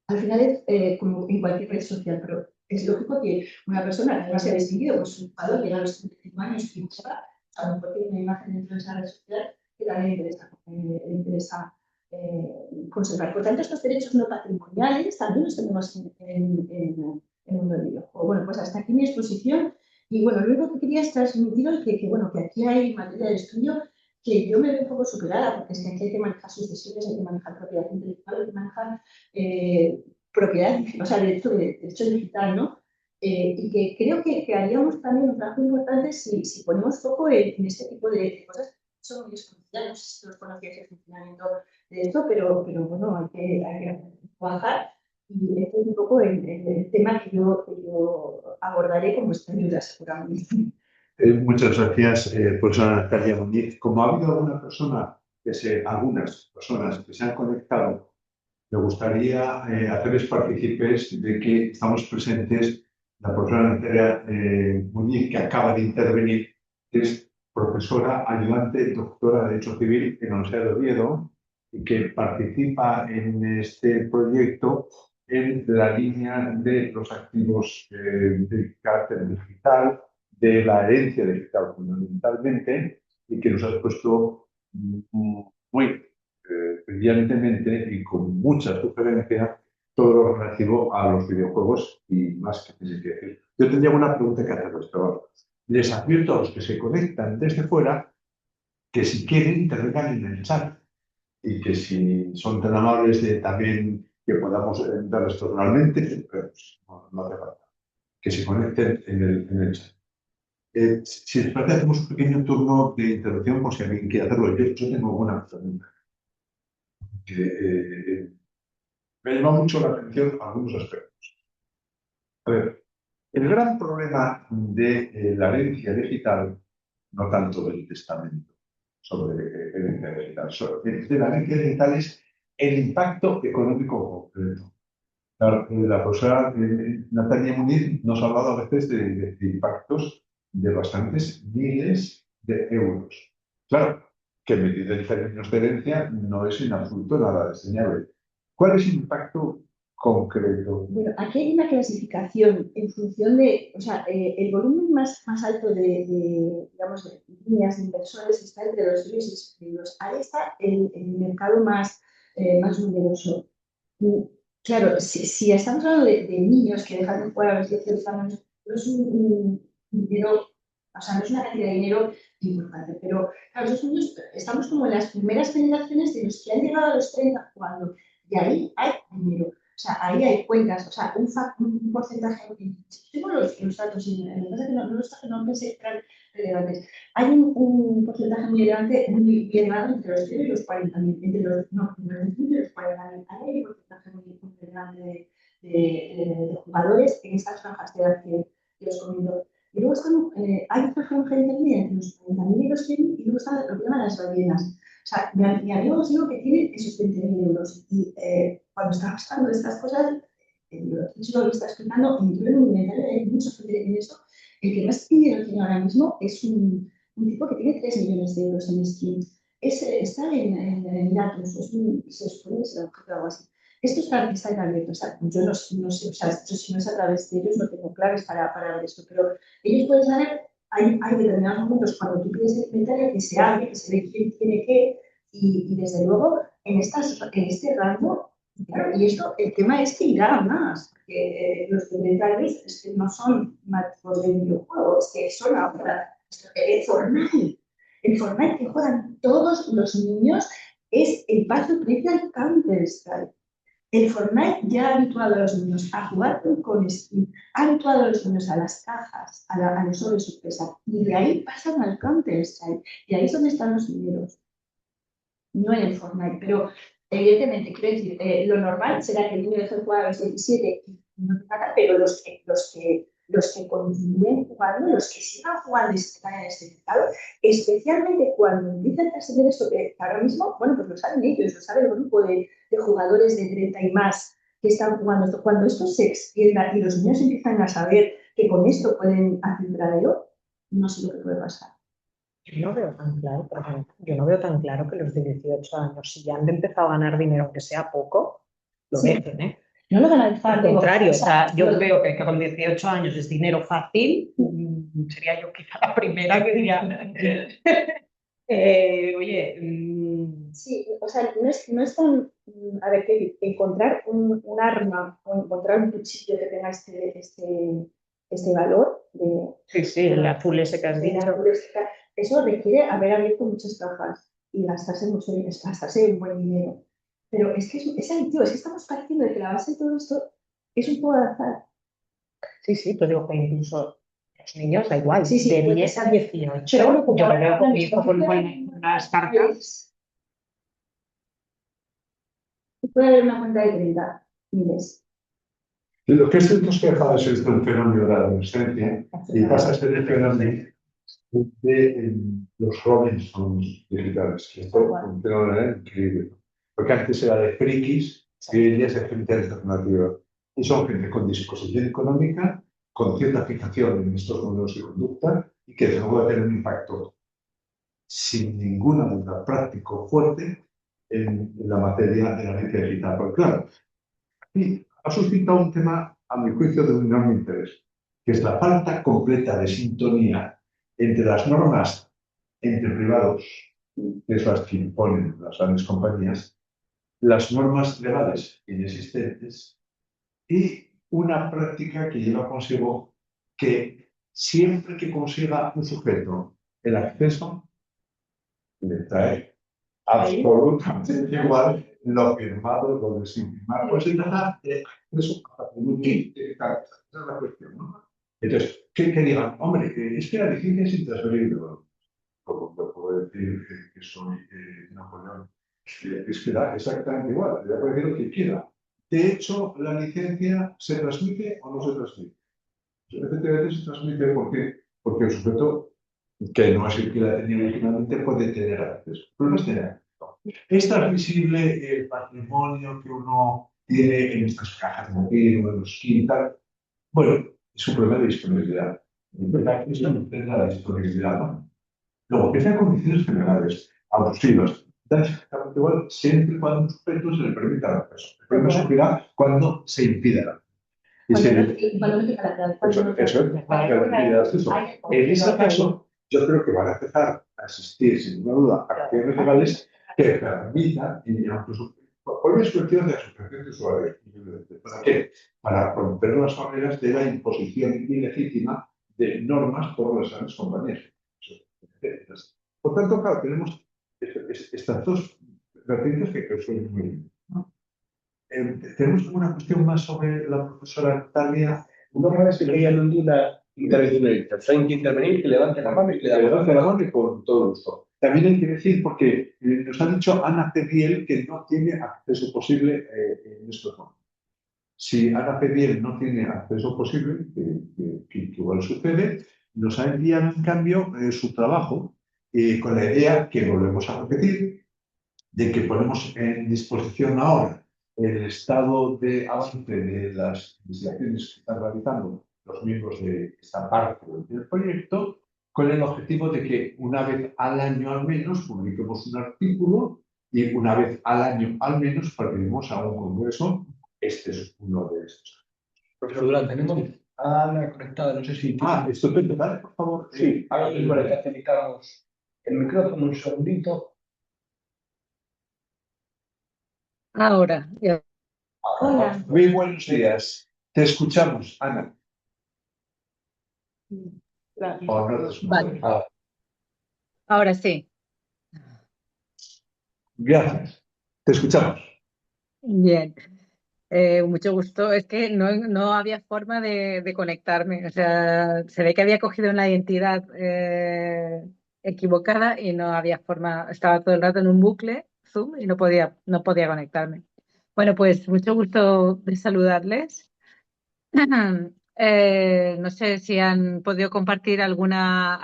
al final es como en cualquier red social, pero es lógico que una persona que no se ha distinguido por su jugador llega a los 35 años y a lo mejor tiene una imagen dentro de esa red social que también le interesa conservar. Por tanto, estos derechos no patrimoniales también los tenemos en un videojuego. Bueno, pues hasta aquí mi exposición. Y bueno, lo único que quería es transmitiros bueno, que aquí hay materia de estudio que yo me veo un poco superada, porque es que aquí hay que manejar sucesiones, hay que manejar propiedad intelectual, hay que manejar propiedad, o sea, derecho digital, ¿no? Y que creo que haríamos también un trabajo importante si ponemos foco en este tipo de cosas que son muy desconocidas. No sé si los conocíais el funcionamiento de esto, pero bueno, hay que trabajar. Y este es un poco el tema que yo abordaré con vuestra ayuda, seguramente. Muchas gracias, profesora Natalia Muñiz. Como ha habido algunas personas que se han conectado, me gustaría hacerles partícipes de que estamos presentes la profesora Natalia Muñiz, que acaba de intervenir, que es profesora ayudante doctora de Derecho Civil en la Universidad de Oviedo y que participa en este proyecto en la línea de los activos de carácter digital, de la herencia digital fundamentalmente, y que nos ha expuesto muy brillantemente y con mucha sugerencia todo lo relativo a los videojuegos y más que tiene que decir. Yo tendría una pregunta que hacerles, pero les advierto a los que se conectan desde fuera que si quieren intervengan en el chat y que si son tan amables de también que podamos darles personalmente, pues no hace falta, que se conecten en el chat. Si les parece, hacemos un pequeño turno de intervención por si alguien quiere hacerlo. Yo tengo una pregunta. Me llama mucho la atención algunos aspectos. A ver, el gran problema de la herencia digital, no tanto del testamento sobre herencia digital, de la herencia digital es el impacto económico concreto. La profesora Natalia Muniz nos ha hablado a veces de impactos de bastantes miles de euros. Claro, que medido en términos de herencia no es en absoluto nada diseñable. ¿Cuál es el impacto concreto? Bueno, aquí hay una clasificación en función de, o sea, el volumen más alto digamos, de líneas de inversores está entre los serios y los pequeños. Ahí está el mercado más numeroso. Claro, si estamos hablando de niños que dejan de jugar a los 18 años, no es un dinero, o sea, no es una cantidad de dinero importante, pero claro, esos niños estamos como en las primeras generaciones de los que han llegado a los 30 jugando, y ahí hay dinero. sea, ahí hay cuentas, o sea, un porcentaje, tengo los datos, y lo que pasa es que no pensé que eran relevantes. Hay un porcentaje muy grande, muy bien grande entre los 0 y los 40.000, entre los, no, entre los 20 y los 40.000. Hay un porcentaje muy grande de jugadores en estas franjas de edad que os comento. Y luego están, hay otra franja intermedia entre los 40.000 y los 100.000, y luego están lo que llaman las ballenas. O sea, mi amigo os digo que tiene esos 20.000 euros. Y cuando está pasando estas cosas, lo que está explicando, entró en un inventario, hay mucha gente que tiene esto. El que más dinero tiene ahora mismo es un tipo que tiene 3 millones de euros en Steam. Está en datos, se supone que será objeto o algo así. Esto está en abierto, o sea, yo no sé, o sea, yo si no es a través de ellos no tengo claves para ver esto, pero ellos pueden saber, hay determinados momentos cuando tú pides el inventario que se abre, que se ve quién tiene qué, y desde luego en este rango, claro, y esto, el tema es que irá a más, porque los inventarios es que no son mágicos de videojuegos, que son ahora el Fortnite que juegan todos los niños es el paso previo al Counter-Strike. El Fortnite ya ha habituado a los niños a jugar con skin, ha habituado a los niños a las cajas, a los sobres sorpresa, y de ahí pasan al Counter-Strike, y ahí es donde están los dineros, no en el Fortnite, pero evidentemente, quiero decir, lo normal será que el niño deje de jugar a los 17 y no te paga, pero los que continúen jugando, los que sigan jugando y están en este mercado, especialmente cuando empiezan a hacer esto que ahora mismo, bueno, pues lo saben ellos, lo sabe el grupo de jugadores de 30 y más que están jugando esto. Cuando esto se extienda y los niños empiezan a saber que con esto pueden hacer dinero, no sé lo que puede pasar. Yo no veo tan claro, por ejemplo, yo no veo tan claro que los de 18 años, si ya han empezado a ganar dinero, aunque sea poco, lo Sí. dejen, ¿eh? No lo van a dejar. Al contrario, o sea, yo lo- veo que con 18 años es dinero fácil, sería yo quizá la primera que diría, oye, Sí, o sea, no es tan, a ver, que encontrar un arma o encontrar un cuchillo que tenga este valor sí, el azul ese que has de dicho. azul, eso requiere haber abierto muchas cajas y gastarse mucho dinero, gastarse un buen dinero. Pero es que es adictivo, es que estamos partiendo de que la base de todo esto es un juego de azar. Sí, pues digo que incluso los niños da igual, Sí, de puede 10 a ser. 18, Pero bueno, como yo lo ahora veo con la mi hijo con unas cartas. puede haber una cuenta de 30 miles. Y lo que es cierto es que deja de ser un fenómeno de la adolescencia y pasa a ser el fenómeno de los Robinsons digitales, que esto funciona de una manera increíble. Porque antes era de frikis y hoy en día es de gente alternativa. Y son gente con disposición económica, con cierta fijación en estos modelos de conducta y que desde luego va a tener un impacto sin ninguna duda práctico fuerte en la materia de la herencia digital. Porque claro, y ha suscitado un tema, a mi juicio, de un enorme interés, que es la falta completa de sintonía entre las normas entre privados, que es las que imponen las grandes compañías, las normas legales inexistentes y una práctica que lleva consigo que siempre que consiga un sujeto el acceso, le trae absolutamente igual lo firmado, lo de sin firmar. Pues se trata de eso, esa es la cuestión, ¿no? Entonces, que digan, hombre, es que la licencia es intransferible. Bueno, por puedo decir que soy Napoleón. Es que da exactamente igual, le puede decir lo que quiera. De hecho, la licencia se transmite o no se transmite. Efectivamente se transmite porque el sujeto que no es el que la tenía originalmente puede tener acceso. El problema es tener acceso. ¿Es transmisible el patrimonio que uno tiene en estas cajas de móvil o en los kits y tal? Bueno, es un problema de disponibilidad. El acceso depende de la disponibilidad, ¿no? Luego, que sean condiciones generales, abusivas, da exactamente igual siempre y cuando un sujeto se le permita el acceso. El problema surgirá cuando se impida el acceso. En ese caso, yo creo que van a empezar a existir, sin ninguna duda, acciones legales que permitan, incluso, por las cuestiones de asociación de usuarios. ¿Para qué? Para romper las barreras de la imposición ilegítima de normas por las grandes compañías. Por tanto, claro, tenemos estas dos vertientes que son muy bien, ¿no? ¿Tenemos alguna cuestión más sobre la profesora Tania? No parece que haya ninguna intervención. Si alguien quiere intervenir, que levante la mano y que le damos Levante la mano y con todo gusto. También hay que decir, porque nos ha dicho Ana Pediel que no tiene acceso posible en estos momentos. Si Ana Pediel no tiene acceso posible, que igual sucede, nos ha enviado en cambio su trabajo con la idea que volvemos a repetir, de que ponemos en disposición ahora el estado de avance de las investigaciones que están realizando los miembros de esta parte del proyecto, con el objetivo de que una vez al año al menos publiquemos un artículo y una vez al año al menos partiremos a un congreso. Este es uno de estos. Profesor Durán, tenemos a Ana conectada, no sé si... Estupendo, ¿vale? Por favor. Sí, ahora mismo le facilitamos el micrófono un segundito. Ahora, ya. Hola. Muy buenos días. Te escuchamos, Ana. ¿O no te escuchamos? Vale. Ahora sí. Gracias. Te escuchamos. Bien. Mucho gusto. Es que no había forma de conectarme. O sea, se ve que había cogido una identidad equivocada y no había forma. Estaba todo el rato en un bucle Zoom y no podía conectarme. Bueno, pues mucho gusto de saludarles. No sé si han podido compartir alguna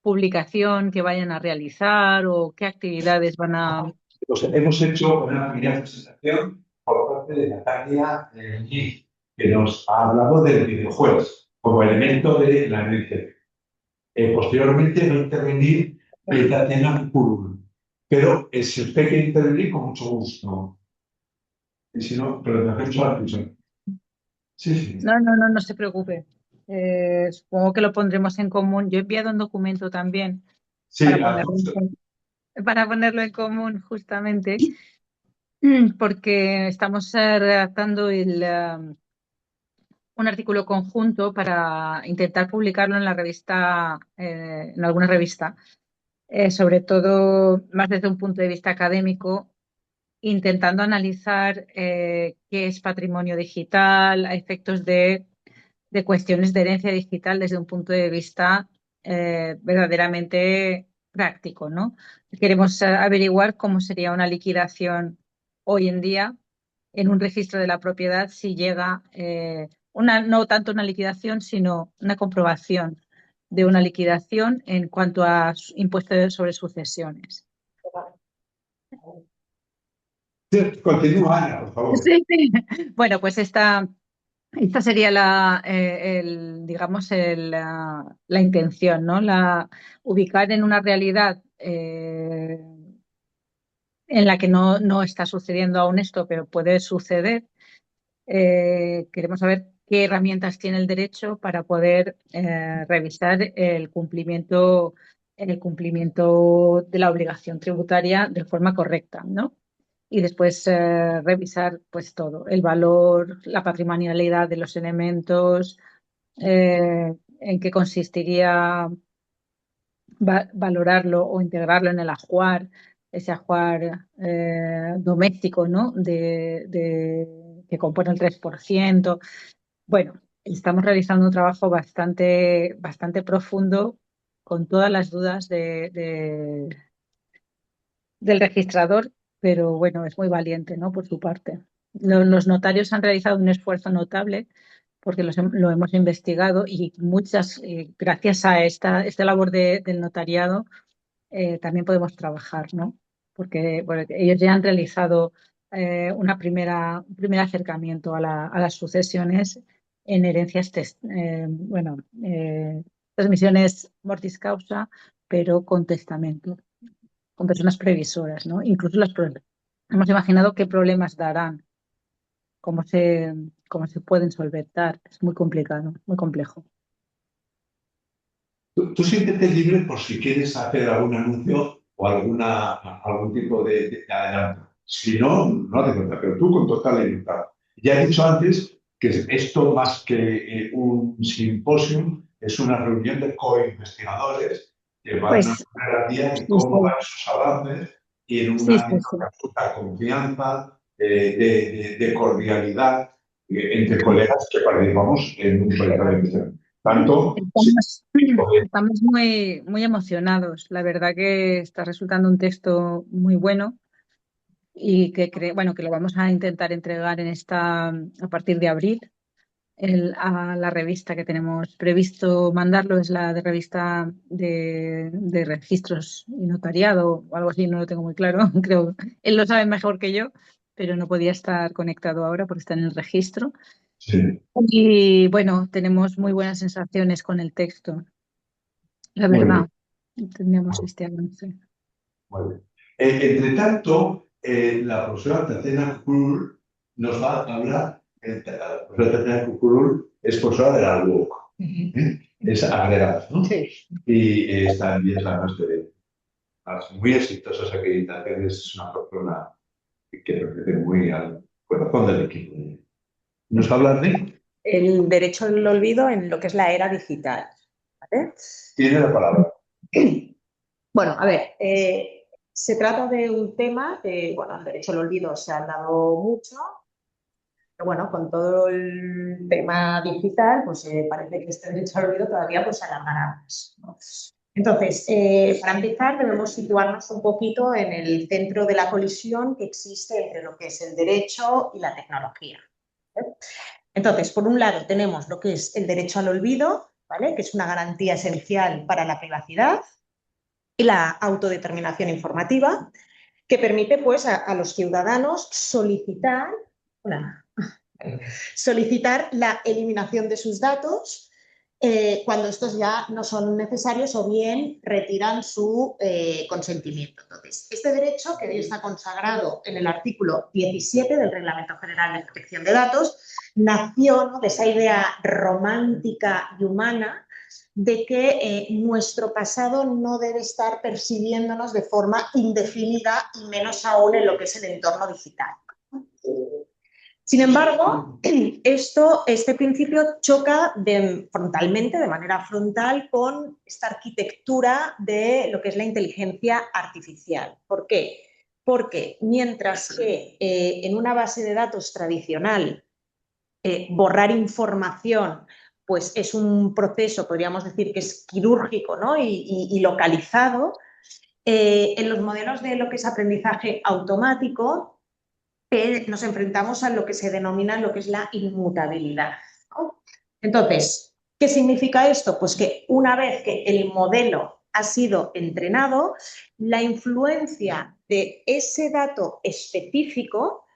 publicación que vayan a realizar o qué actividades van a... Pues hemos hecho una pequeña presentación por parte de Natalia Gui, que nos ha hablado del videojuegos como elemento de la NCP. Posteriormente va a intervenir Tatiana Kurul, pero si usted quiere intervenir, con mucho gusto. Y si no, pero me hacemos la atención. Sí, sí. No se preocupe. Supongo que lo pondremos en común. Yo he enviado un documento también Sí, para ponerlo en común justamente, porque estamos redactando un artículo conjunto para intentar publicarlo en la revista, en alguna revista, sobre todo más desde un punto de vista académico, intentando analizar qué es patrimonio digital, a efectos de cuestiones de herencia digital desde un punto de vista verdaderamente práctico, ¿no? Queremos averiguar cómo sería una liquidación hoy en día en un registro de la propiedad si llega no tanto una liquidación, sino una comprobación de una liquidación en cuanto a impuestos sobre sucesiones. continúa, Ana, por favor. Sí, sí. Bueno, pues esta sería digamos, la intención, ¿no? Ubicar en una realidad en la que no está sucediendo aún esto, pero puede suceder. Queremos saber qué herramientas tiene el derecho para poder revisar el cumplimiento de la obligación tributaria de forma correcta, ¿no? Y después revisar pues todo, el valor, la patrimonialidad de los elementos, en qué consistiría valorarlo o integrarlo en el ajuar, ese ajuar doméstico, ¿no? Que compone el 3%. Bueno, estamos realizando un trabajo bastante profundo con todas las dudas del registrador, pero bueno, es muy valiente, ¿no? Por su parte. Los notarios han realizado un esfuerzo notable porque lo hemos investigado y gracias a esta labor del notariado, también podemos trabajar, ¿no? Porque ellos ya han realizado un primer acercamiento a las sucesiones en herencias, transmisiones mortis causa, pero con testamento, con personas previsoras, ¿no? Incluso hemos imaginado qué problemas darán, cómo se pueden solventar. Es muy complicado, muy complejo. Tú siéntete libre por si quieres hacer algún anuncio o algún tipo de adelanto. Si no, no hace falta, pero tú con total libertad. Ya he dicho antes que esto, más que un simposio, es una reunión de co-investigadores que van a poner al día en cómo van sus avances y en una absoluta confianza, de cordialidad entre colegas que participamos en un proyecto de investigación. Tanto, sí, Estamos muy, muy emocionados. La verdad que está resultando un texto muy bueno y bueno, que lo vamos a intentar entregar a partir de abril. A la revista que tenemos previsto mandarlo es la de revista de registros y notariado o algo así, no lo tengo muy claro. Creo él lo sabe mejor que yo, pero no podía estar conectado ahora porque está en el registro. sí. Y bueno, tenemos muy buenas sensaciones con el texto, la Muy verdad. bien, Tendríamos este avance. muy bien. Entre tanto, la profesora Tatiana Kukurul nos va a hablar. La profesora Tatiana Kukurul es profesora de la UOC, es agregada, ¿no? Sí. Y está en 10 años de las muy exitosas acreditaciones. Es una persona que pertenece muy al corazón del equipo. ¿Nos va a hablar de? El derecho al olvido en lo que es la era digital. ¿Vale? Tiene la palabra. Bueno, a ver, se trata de un tema que, bueno, el derecho al olvido se ha hablado mucho, pero bueno, con todo el tema digital, pues parece que este derecho al olvido todavía pues, se alargará más, ¿no? Entonces, para empezar, debemos situarnos un poquito en el centro de la colisión que existe entre lo que es el derecho y la tecnología. ¿Vale? Entonces, por un lado, tenemos lo que es el derecho al olvido, ¿vale? Que es una garantía esencial para la privacidad y la autodeterminación informativa, que permite pues, a los ciudadanos solicitar la eliminación de sus datos cuando estos ya no son necesarios o bien retiran su consentimiento. Entonces, este derecho, que está consagrado en el artículo 17 del Reglamento General de Protección de Datos, nació, ¿no?, de esa idea romántica y humana de que nuestro pasado no debe estar persiguiéndonos de forma indefinida y menos aún en lo que es el entorno digital. Sin embargo, este principio choca frontalmente, de manera frontal, con esta arquitectura de lo que es la inteligencia artificial. ¿Por qué? Porque mientras que en una base de datos tradicional borrar información pues es un proceso, podríamos decir, que es quirúrgico, ¿no?, y localizado, en los modelos de lo que es aprendizaje automático nos enfrentamos a lo que se denomina lo que es la inmutabilidad, ¿no? Entonces, ¿qué significa esto? Pues que una vez que el modelo ha sido entrenado, la influencia de ese dato específico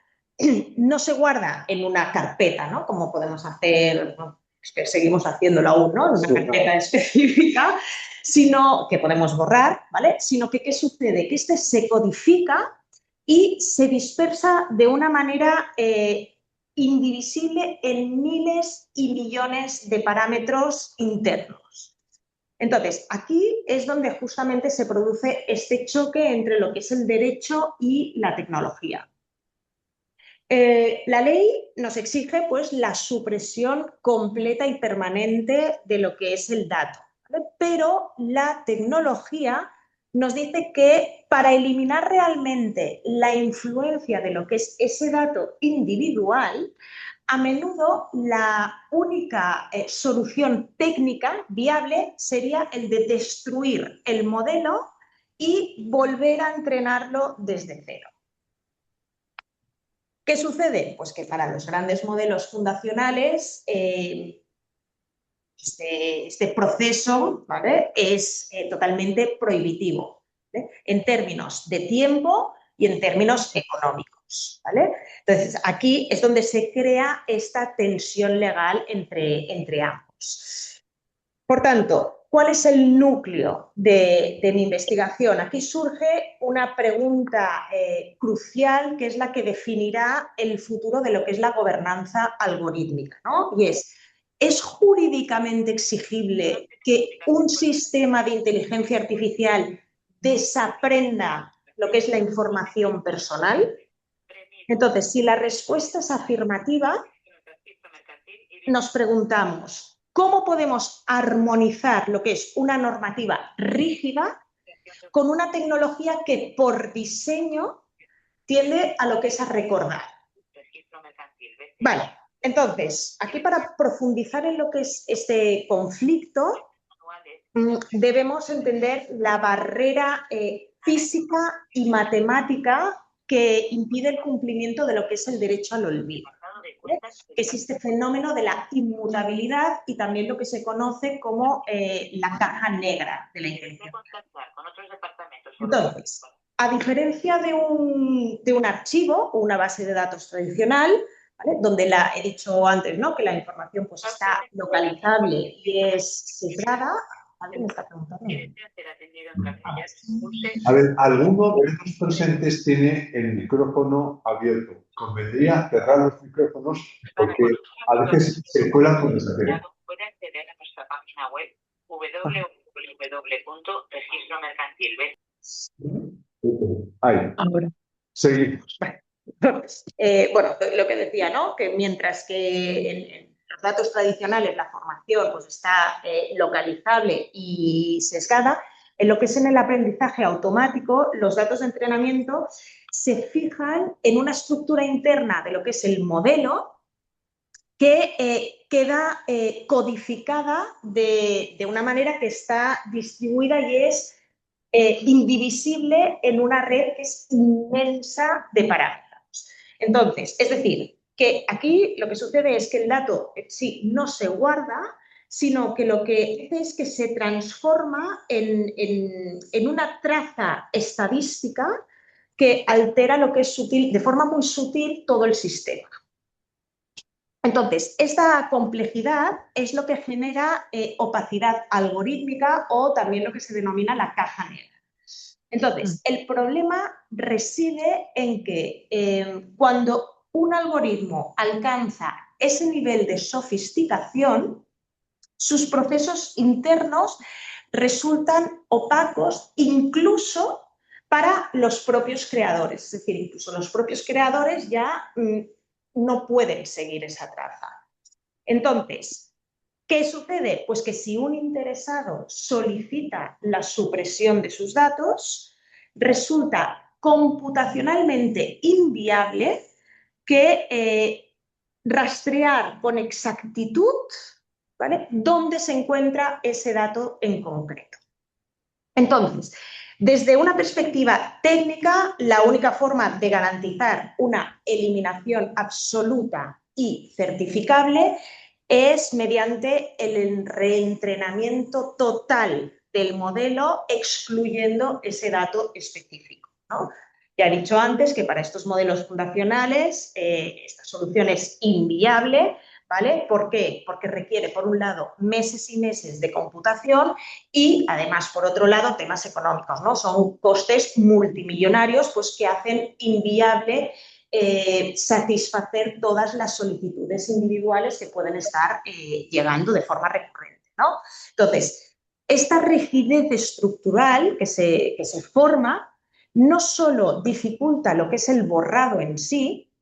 no se guarda en una carpeta, ¿no?, como podemos hacer, bueno, que seguimos haciéndolo aún, ¿no?, en una carpeta específica, sino que podemos borrar, ¿vale? Sino que ¿qué sucede? Que este se codifica y se dispersa de una manera indivisible en miles y millones de parámetros internos. Entonces, aquí es donde justamente se produce este choque entre lo que es el derecho y la tecnología. La ley nos exige pues, la supresión completa y permanente de lo que es el dato, ¿vale? Pero la tecnología nos dice que para eliminar realmente la influencia de lo que es ese dato individual, a menudo la única solución técnica viable sería el de destruir el modelo y volver a entrenarlo desde cero. ¿Qué sucede? Pues que para los grandes modelos fundacionales este proceso, ¿vale?, es totalmente prohibitivo, ¿vale?, en términos de tiempo y en términos económicos, ¿vale? Entonces, aquí es donde se crea esta tensión legal entre ambos. Por tanto, ¿cuál es el núcleo de mi investigación? Aquí surge una pregunta crucial que es la que definirá el futuro de lo que es la gobernanza algorítmica, ¿no? Y ¿es jurídicamente exigible que un sistema de inteligencia artificial desaprenda lo que es la información personal? Entonces, si la respuesta es afirmativa, nos preguntamos, ¿cómo podemos armonizar lo que es una normativa rígida con una tecnología que por diseño tiende a lo que es a recordar? Vale, entonces, aquí para profundizar en lo que es este conflicto, debemos entender la barrera física y matemática que impide el cumplimiento de lo que es el derecho al olvido. ¿Vale? Existe fenómeno de la inmutabilidad y también lo que se conoce como la caja negra de la inteligencia. Entonces, a diferencia de un archivo o una base de datos tradicional, ¿vale? Donde he dicho antes, ¿no? Que la información pues, está localizable y es sesgada. ¿Alguien me está preguntando? A ver, alguno de los presentes tiene el micrófono abierto. Convendría cerrar los micrófonos porque a veces se cuelan conversaciones. Puede acceder a nuestra página web www.registromercantil. Ahí. Ahora. Seguimos. Bueno, lo que decía, ¿no? Que mientras que en los datos tradicionales la formación pues, está localizable y sesgada, en lo que es en el aprendizaje automático, los datos de entrenamiento se fijan en una estructura interna de lo que es el modelo que queda codificada de una manera que está distribuida y es indivisible en una red que es inmensa de parámetros. Entonces, es decir, que aquí lo que sucede es que el dato en sí no se guarda, sino que lo que hace es que se transforma en una traza estadística que altera lo que es sutil, de forma muy sutil todo el sistema. Entonces, esta complejidad es lo que genera opacidad algorítmica o también lo que se denomina la caja negra. Entonces, el problema reside en que cuando un algoritmo alcanza ese nivel de sofisticación, sus procesos internos resultan opacos incluso para los propios creadores. Es decir, incluso los propios creadores ya no pueden seguir esa traza. Entonces, ¿qué sucede? Pues que si un interesado solicita la supresión de sus datos, resulta computacionalmente inviable que rastrear con exactitud, ¿vale?, dónde se encuentra ese dato en concreto. Entonces, desde una perspectiva técnica, la única forma de garantizar una eliminación absoluta y certificable es mediante el reentrenamiento total del modelo, excluyendo ese dato específico, ¿no? Ya he dicho antes que para estos modelos fundacionales esta solución es inviable, ¿vale? ¿Por qué? Porque requiere, por un lado, meses y meses de computación y, además, por otro lado, temas económicos, ¿no? Son costes multimillonarios pues, que hacen inviable satisfacer todas las solicitudes individuales que pueden estar llegando de forma recurrente, ¿no? Entonces, esta rigidez estructural que se forma no solo dificulta lo que es el borrado en sí,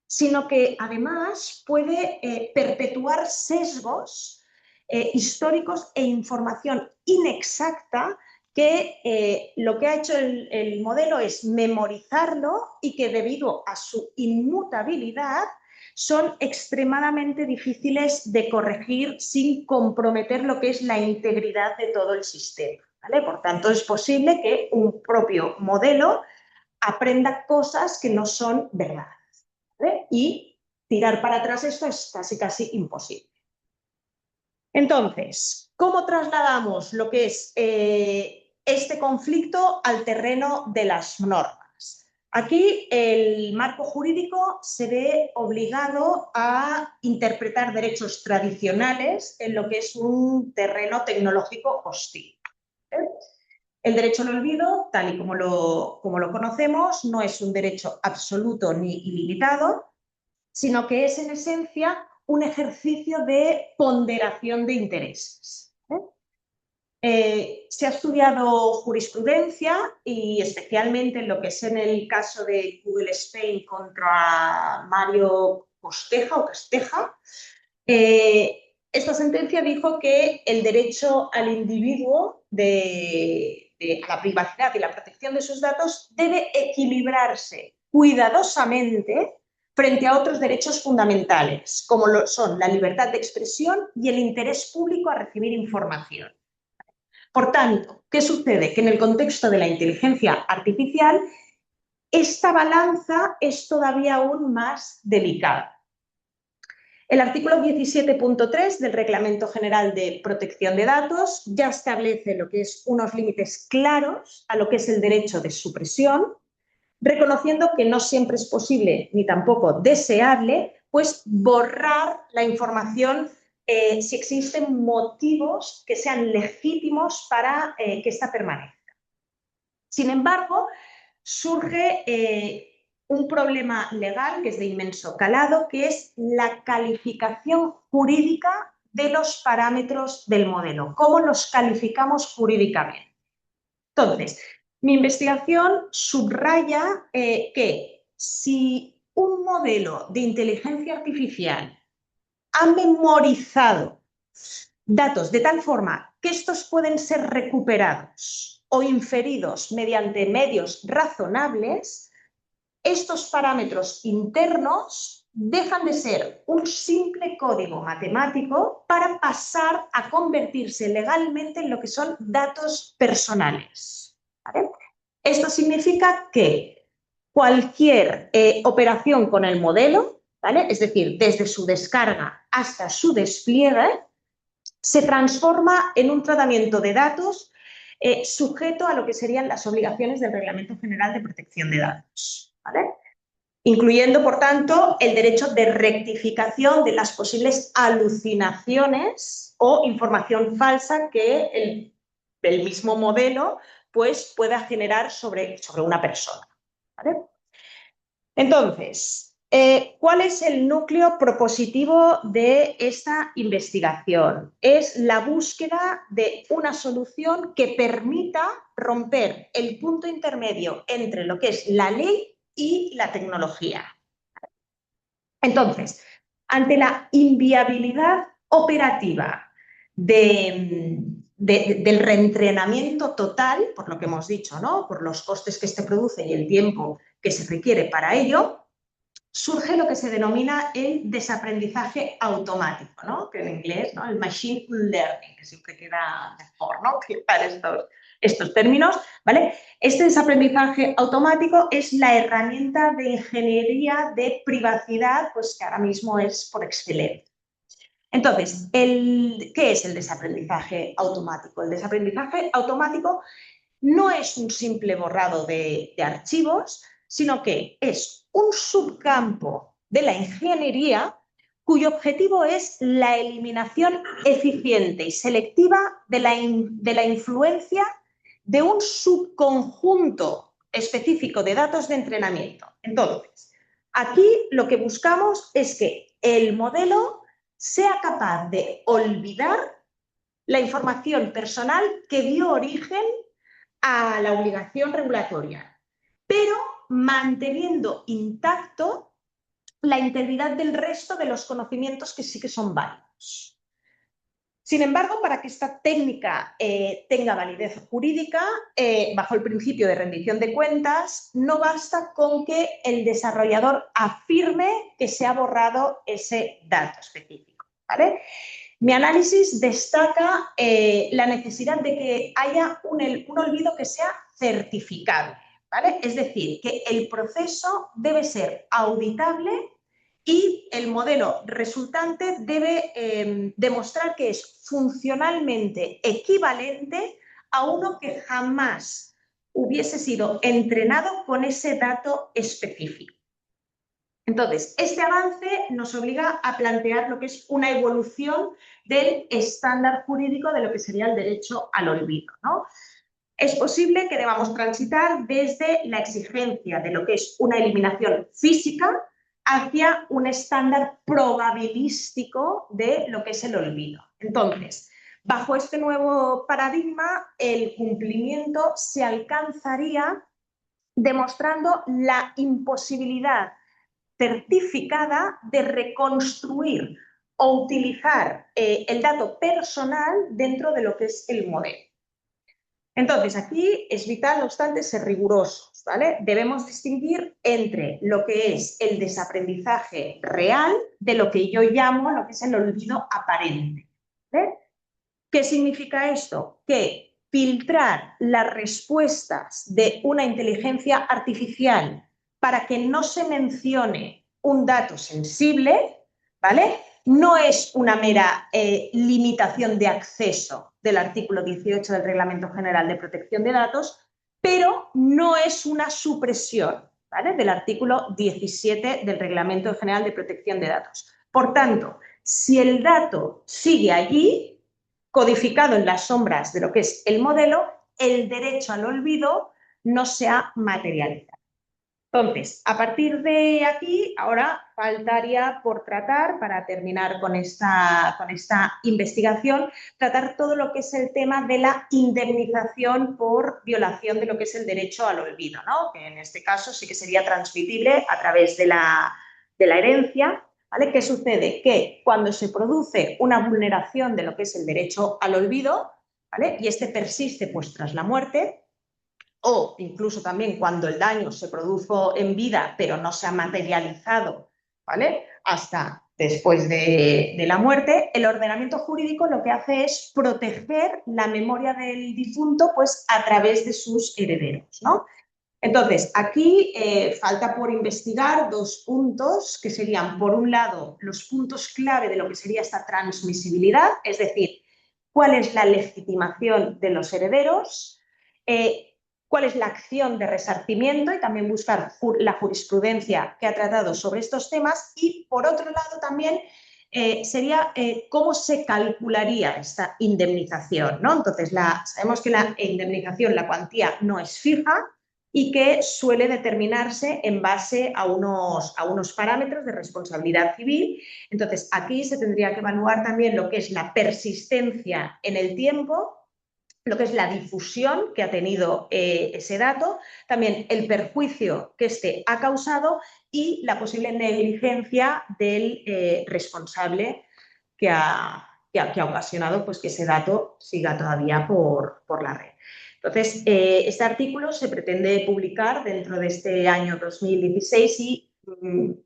sino que además puede perpetuar sesgos históricos e información inexacta que lo que ha hecho el modelo es memorizarlo y que debido a su inmutabilidad son extremadamente difíciles de corregir sin comprometer lo que es la integridad de todo el sistema, ¿vale? Por tanto, es posible que un propio modelo aprenda cosas que no son verdades, ¿vale? Y tirar para atrás esto es casi imposible. Entonces, ¿cómo trasladamos lo que es este conflicto al terreno de las normas? Aquí el marco jurídico se ve obligado a interpretar derechos tradicionales en lo que es un terreno tecnológico hostil. El derecho al olvido, tal y como lo conocemos, no es un derecho absoluto ni ilimitado, sino que es en esencia un ejercicio de ponderación de intereses. Se ha estudiado jurisprudencia y especialmente en lo que es en el caso de Google Spain contra Mario Casteja. Esta sentencia dijo que el derecho al individuo a la privacidad y la protección de sus datos debe equilibrarse cuidadosamente frente a otros derechos fundamentales, como lo son la libertad de expresión y el interés público a recibir información. Por tanto, ¿qué sucede? Que en el contexto de la inteligencia artificial, esta balanza es todavía aún más delicada. El artículo 17.3 del Reglamento General de Protección de Datos ya establece lo que es unos límites claros a lo que es el derecho de supresión, reconociendo que no siempre es posible ni tampoco deseable, pues borrar la información si existen motivos que sean legítimos para que ésta permanezca. Sin embargo, surge un problema legal que es de inmenso calado, que es la calificación jurídica de los parámetros del modelo. ¿Cómo los calificamos jurídicamente? Entonces, mi investigación subraya que si un modelo de inteligencia artificial ha memorizado datos de tal forma que estos pueden ser recuperados o inferidos mediante medios razonables, estos parámetros internos dejan de ser un simple código matemático para pasar a convertirse legalmente en lo que son datos personales. ¿Vale? Esto significa que cualquier operación con el modelo, ¿vale? Es decir, desde su descarga hasta su despliegue, se transforma en un tratamiento de datos sujeto a lo que serían las obligaciones del Reglamento General de Protección de Datos, ¿vale? Incluyendo, por tanto, el derecho de rectificación de las posibles alucinaciones o información falsa que el mismo modelo pues, pueda generar sobre una persona, ¿vale? Entonces, ¿cuál es el núcleo propositivo de esta investigación? Es la búsqueda de una solución que permita romper el punto intermedio entre lo que es la ley y la tecnología. Entonces, ante la inviabilidad operativa del reentrenamiento total, por lo que hemos dicho, ¿no? Por los costes que este produce y el tiempo que se requiere para ello, surge lo que se denomina el desaprendizaje automático, ¿no? Que en inglés, ¿no? El machine learning, que siempre queda mejor, ¿no? Para estos términos, ¿vale? Este desaprendizaje automático es la herramienta de ingeniería de privacidad, pues que ahora mismo es por excelencia. Entonces, ¿qué es el desaprendizaje automático? El desaprendizaje automático no es un simple borrado de archivos, sino que es un subcampo de la ingeniería cuyo objetivo es la eliminación eficiente y selectiva de la influencia de un subconjunto específico de datos de entrenamiento. Entonces, aquí lo que buscamos es que el modelo sea capaz de olvidar la información personal que dio origen a la obligación regulatoria, pero manteniendo intacto la integridad del resto de los conocimientos que sí que son válidos. Sin embargo, para que esta técnica tenga validez jurídica, bajo el principio de rendición de cuentas, no basta con que el desarrollador afirme que se ha borrado ese dato específico, ¿vale? Mi análisis destaca la necesidad de que haya un olvido que sea certificable, ¿vale? Es decir, que el proceso debe ser auditable y el modelo resultante debe demostrar que es funcionalmente equivalente a uno que jamás hubiese sido entrenado con ese dato específico. Entonces, este avance nos obliga a plantear lo que es una evolución del estándar jurídico de lo que sería el derecho al olvido, ¿no? Es posible que debamos transitar desde la exigencia de lo que es una eliminación física hacia un estándar probabilístico de lo que es el olvido. Entonces, bajo este nuevo paradigma, el cumplimiento se alcanzaría demostrando la imposibilidad certificada de reconstruir o utilizar el dato personal dentro de lo que es el modelo. Entonces, aquí es vital, no obstante, ser rigurosos, ¿vale? Debemos distinguir entre lo que es el desaprendizaje real de lo que yo llamo lo que es el olvido aparente, ¿vale? ¿Qué significa esto? Que filtrar las respuestas de una inteligencia artificial para que no se mencione un dato sensible, ¿vale? No es una mera limitación de acceso del artículo 18 del Reglamento General de Protección de Datos, pero no es una supresión, ¿vale? Del artículo 17 del Reglamento General de Protección de Datos. Por tanto, si el dato sigue allí, codificado en las sombras de lo que es el modelo, el derecho al olvido no se ha materializado. Entonces, a partir de aquí, ahora faltaría por tratar, para terminar con esta investigación, tratar todo lo que es el tema de la indemnización por violación de lo que es el derecho al olvido, ¿no? Que en este caso sí que sería transmitible a través de la herencia. ¿Vale? ¿Qué sucede? Que cuando se produce una vulneración de lo que es el derecho al olvido, ¿vale? Y este persiste pues tras la muerte, o incluso también cuando el daño se produjo en vida pero no se ha materializado, ¿vale? Hasta después de la muerte, el ordenamiento jurídico lo que hace es proteger la memoria del difunto pues a través de sus herederos, ¿no? Entonces, aquí falta por investigar dos puntos que serían, por un lado, los puntos clave de lo que sería esta transmisibilidad, es decir, cuál es la legitimación de los herederos, cuál es la acción de resarcimiento y también buscar la jurisprudencia que ha tratado sobre estos temas y, por otro lado, también sería cómo se calcularía esta indemnización, ¿no? Entonces, sabemos que la indemnización, la cuantía no es fija, y que suele determinarse en base a unos parámetros de responsabilidad civil. Entonces, aquí se tendría que evaluar también lo que es la persistencia en el tiempo, lo que es la difusión que ha tenido ese dato, también el perjuicio que éste ha causado y la posible negligencia del responsable que ha ocasionado pues, que ese dato siga todavía por la red. Entonces, este artículo se pretende publicar dentro de este año 2016 y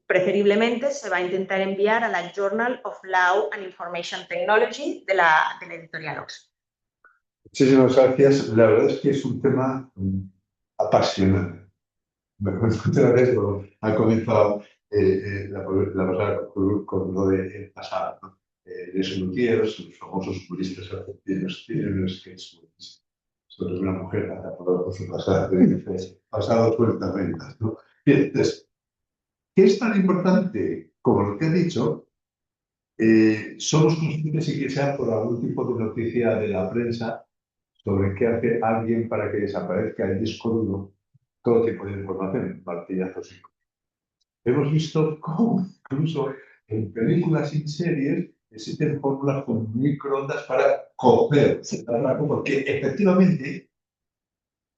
preferiblemente se va a intentar enviar a la Journal of Law and Information Technology de la editorial Oxford. Muchísimas gracias. La verdad es que es un tema apasionante. Muchas gracias por ha comenzado la pasada con lo del pasado, ¿no? Les Luthiers, los famosos juristas argentinos, tienen un sketch sobre una mujer atrapada por su pasado, que dice, pasado cuenta ventas, ¿no? Bien, entonces, ¿qué es tan importante como lo que he dicho? Somos conscientes y que sea por algún tipo de noticia de la prensa sobre qué hace alguien para que desaparezca el disco duro, todo tipo de información, martillazos y cosas. Hemos visto cómo incluso en películas y series existen fórmulas con microondas para cocer, porque efectivamente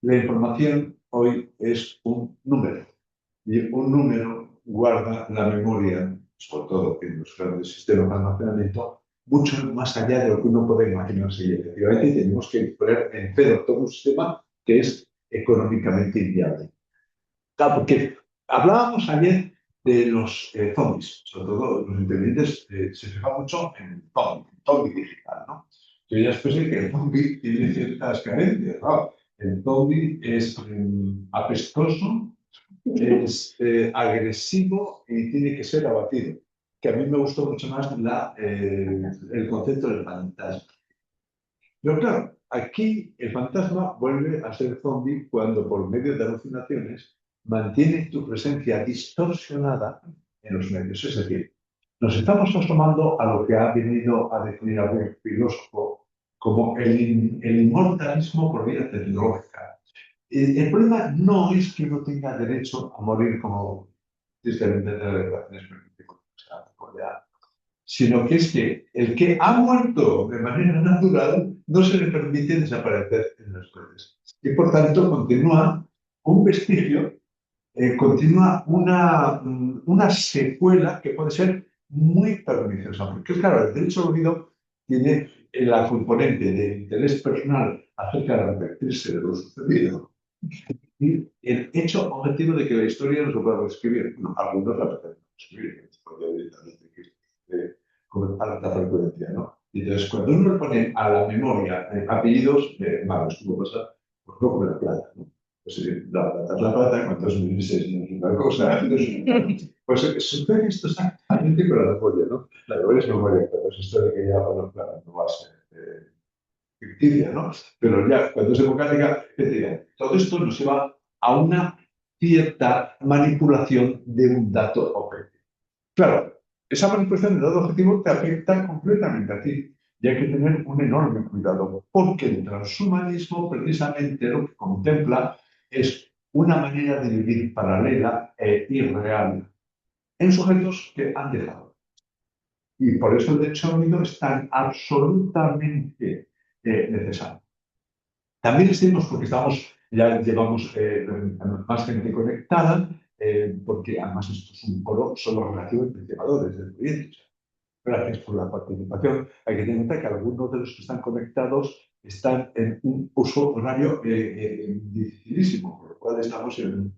la información hoy es un número y un número guarda la memoria, sobre todo en los grandes sistemas de almacenamiento, mucho más allá de lo que uno puede imaginarse. Y efectivamente tenemos que poner en cero todo un sistema que es económicamente inviable. Claro, porque hablábamos ayer de los zombies, sobre todo los intervinientes se fijan mucho en el zombie digital, ¿no? Yo ya expresé que el zombie tiene ciertas carencias, ¿no? El zombie es apestoso, es agresivo y tiene que ser abatido. Que a mí me gustó mucho más el concepto del fantasma. Pero claro, aquí el fantasma vuelve a ser zombie cuando por medio de alucinaciones mantiene tu presencia distorsionada en los medios. Es decir, nos estamos asomando a lo que ha venido a definir algún filósofo como el inmortalismo por vía tecnológica. El problema no es que uno tenga derecho a morir como tristemente de relaciones permite, sino que es que el que ha muerto de manera natural no se le permite desaparecer en las redes. Y por tanto continúa un vestigio, continúa una secuela que puede ser muy perniciosa. Porque claro, el derecho al olvido tiene la componente de interés personal acerca de arrepentirse de lo sucedido y el hecho objetivo de que la historia no se pueda reescribir. Bueno, algunos la pretenden escribir, porque directamente con alta frecuencia, ¿no? Y entonces, cuando uno le pone a la memoria apellidos, malos, como pasa, pues no come la plata, ¿no? Pues la plata es la plata, cuántos miles es una cosa. Pues sucede esto exactamente con la memoria, ¿no? La memoria es memoria, pero es esto de que ya, bueno, claro, no va a ser ficticia, ¿no? Pero ya, cuando es democrática, es decir, todo esto nos lleva a una cierta manipulación de un dato objetivo. Claro, esa manipulación de dato objetivo te afecta completamente a ti y hay que tener un enorme cuidado, porque el transhumanismo precisamente lo que contempla es una manera de vivir paralela e irreal en sujetos que han dejado. Y por eso el derecho al olvido es tan absolutamente necesario. También decimos porque ya llevamos más gente conectada, porque además esto es un foro solo relativo a investigadores del proyecto. Gracias por la participación. Hay que tener en cuenta que algunos de los que están conectados están en un uso horario dificilísimo, por lo cual estamos en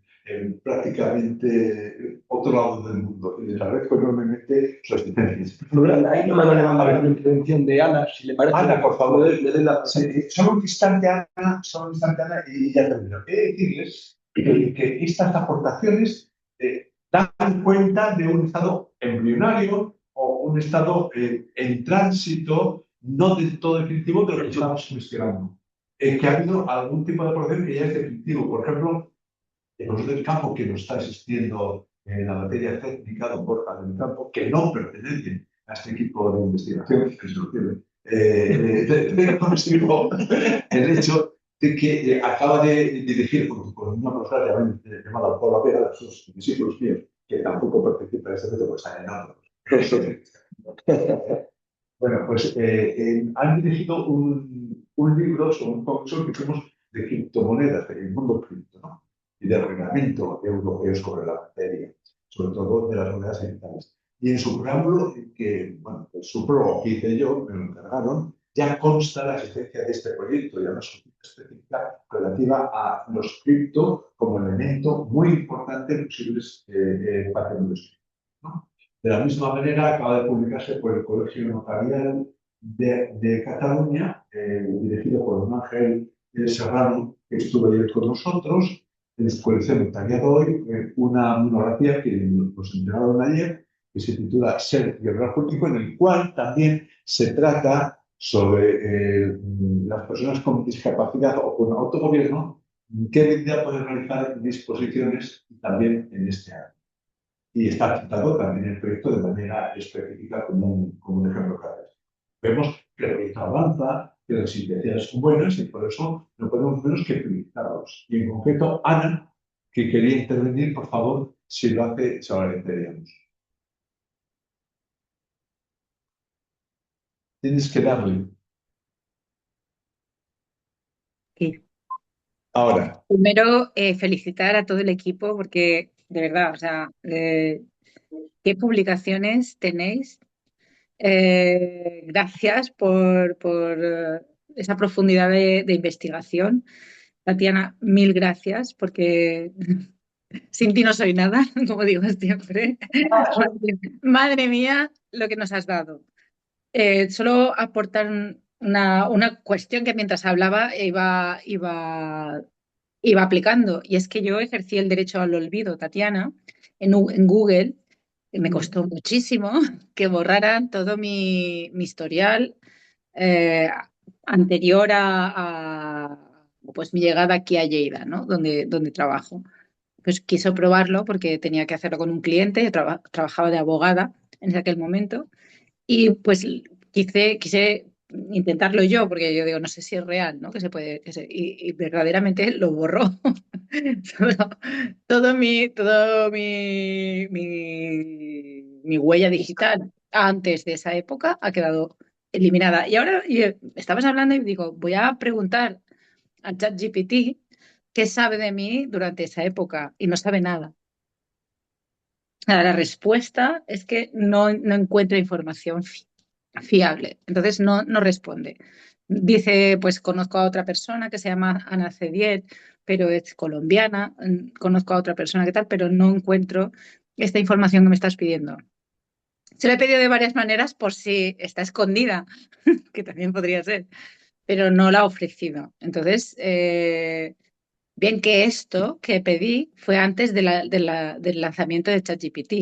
prácticamente otro lado del mundo. Y les agradezco enormemente su asistencia. Ahí no me van a levantar la intervención de Ana, si le parece. Ana, por favor. Le doy la... Sí, solo un instante, Ana, y ya termino. He de decirles que estas aportaciones dan cuenta de un estado embrionario o un estado en tránsito, no del todo definitivo de lo que estamos investigando. Que ha habido algún tipo de aportación que ya es definitivo. Por ejemplo, el profesor del campo que nos está asistiendo en la materia técnica, don Borja del Campo, que no pertenece a este equipo de investigación, que se lo tiene. Consigo el hecho de que acaba de dirigir con una profesora llamada Paula Vega, de sus discípulos míos, que tampoco participa en este método, pues están en otros. Bueno, pues han dirigido un libro sobre un congreso que hicimos de criptomonedas, del mundo cripto, ¿no? Y del reglamento europeo sobre la materia, sobre todo de las monedas digitales. Y en su preámbulo, bueno, su prólogo que hice yo, me lo encargaron, ya consta la existencia de este proyecto y una específica relativa a los cripto como elemento muy importante en posibles patrimonios, ¿no? De la misma manera, acaba de publicarse por el Colegio Notarial de Cataluña, dirigido por don Ángel Serrano, que estuvo ayer con nosotros, en su colección Notariado Hoy, una monografía que nos entregaron ayer, que se titula Ser y Ordenador Político, en el cual también se trata sobre las personas con discapacidad o con autogobierno, qué medida pueden realizar disposiciones también en este año. Y está tratado también el proyecto de manera específica como un ejemplo claro. Vemos que el proyecto avanza, que las intenciones son buenas y por eso no podemos menos que felicitarlos. Y en concreto, Ana, que quería intervenir, por favor, si lo hace, se lo agradeceríamos. Tienes que darle. Sí. Ahora. Primero, felicitar a todo el equipo porque, de verdad, o sea, qué publicaciones tenéis. Gracias por esa profundidad de investigación. Tatiana, mil gracias porque sin ti no soy nada, como digo siempre. Madre mía, lo que nos has dado. Solo aportar una cuestión que mientras hablaba iba aplicando, y es que yo ejercí el derecho al olvido, Tatiana, en Google. Me costó muchísimo que borraran todo mi historial eh, anterior pues, mi llegada aquí a Lleida, ¿no? Donde trabajo. Pues quiso probarlo porque tenía que hacerlo con un cliente, yo trabajaba de abogada en aquel momento, y pues quise intentarlo yo, porque yo digo, no sé si es real, ¿no? Que se puede, y verdaderamente lo borró. todo, mi huella digital antes de esa época ha quedado eliminada. Y ahora estabas hablando y digo, voy a preguntar a ChatGPT qué sabe de mí durante esa época y no sabe nada. La respuesta es que no encuentra información fiable, entonces no responde. Dice, pues conozco a otra persona que se llama Ana Cediet, pero es colombiana. Conozco a otra persona que tal, pero no encuentro esta información que me estás pidiendo. Se la he pedido de varias maneras por si está escondida, que también podría ser, pero no la ha ofrecido. Entonces, bien que esto que pedí fue antes del lanzamiento de ChatGPT.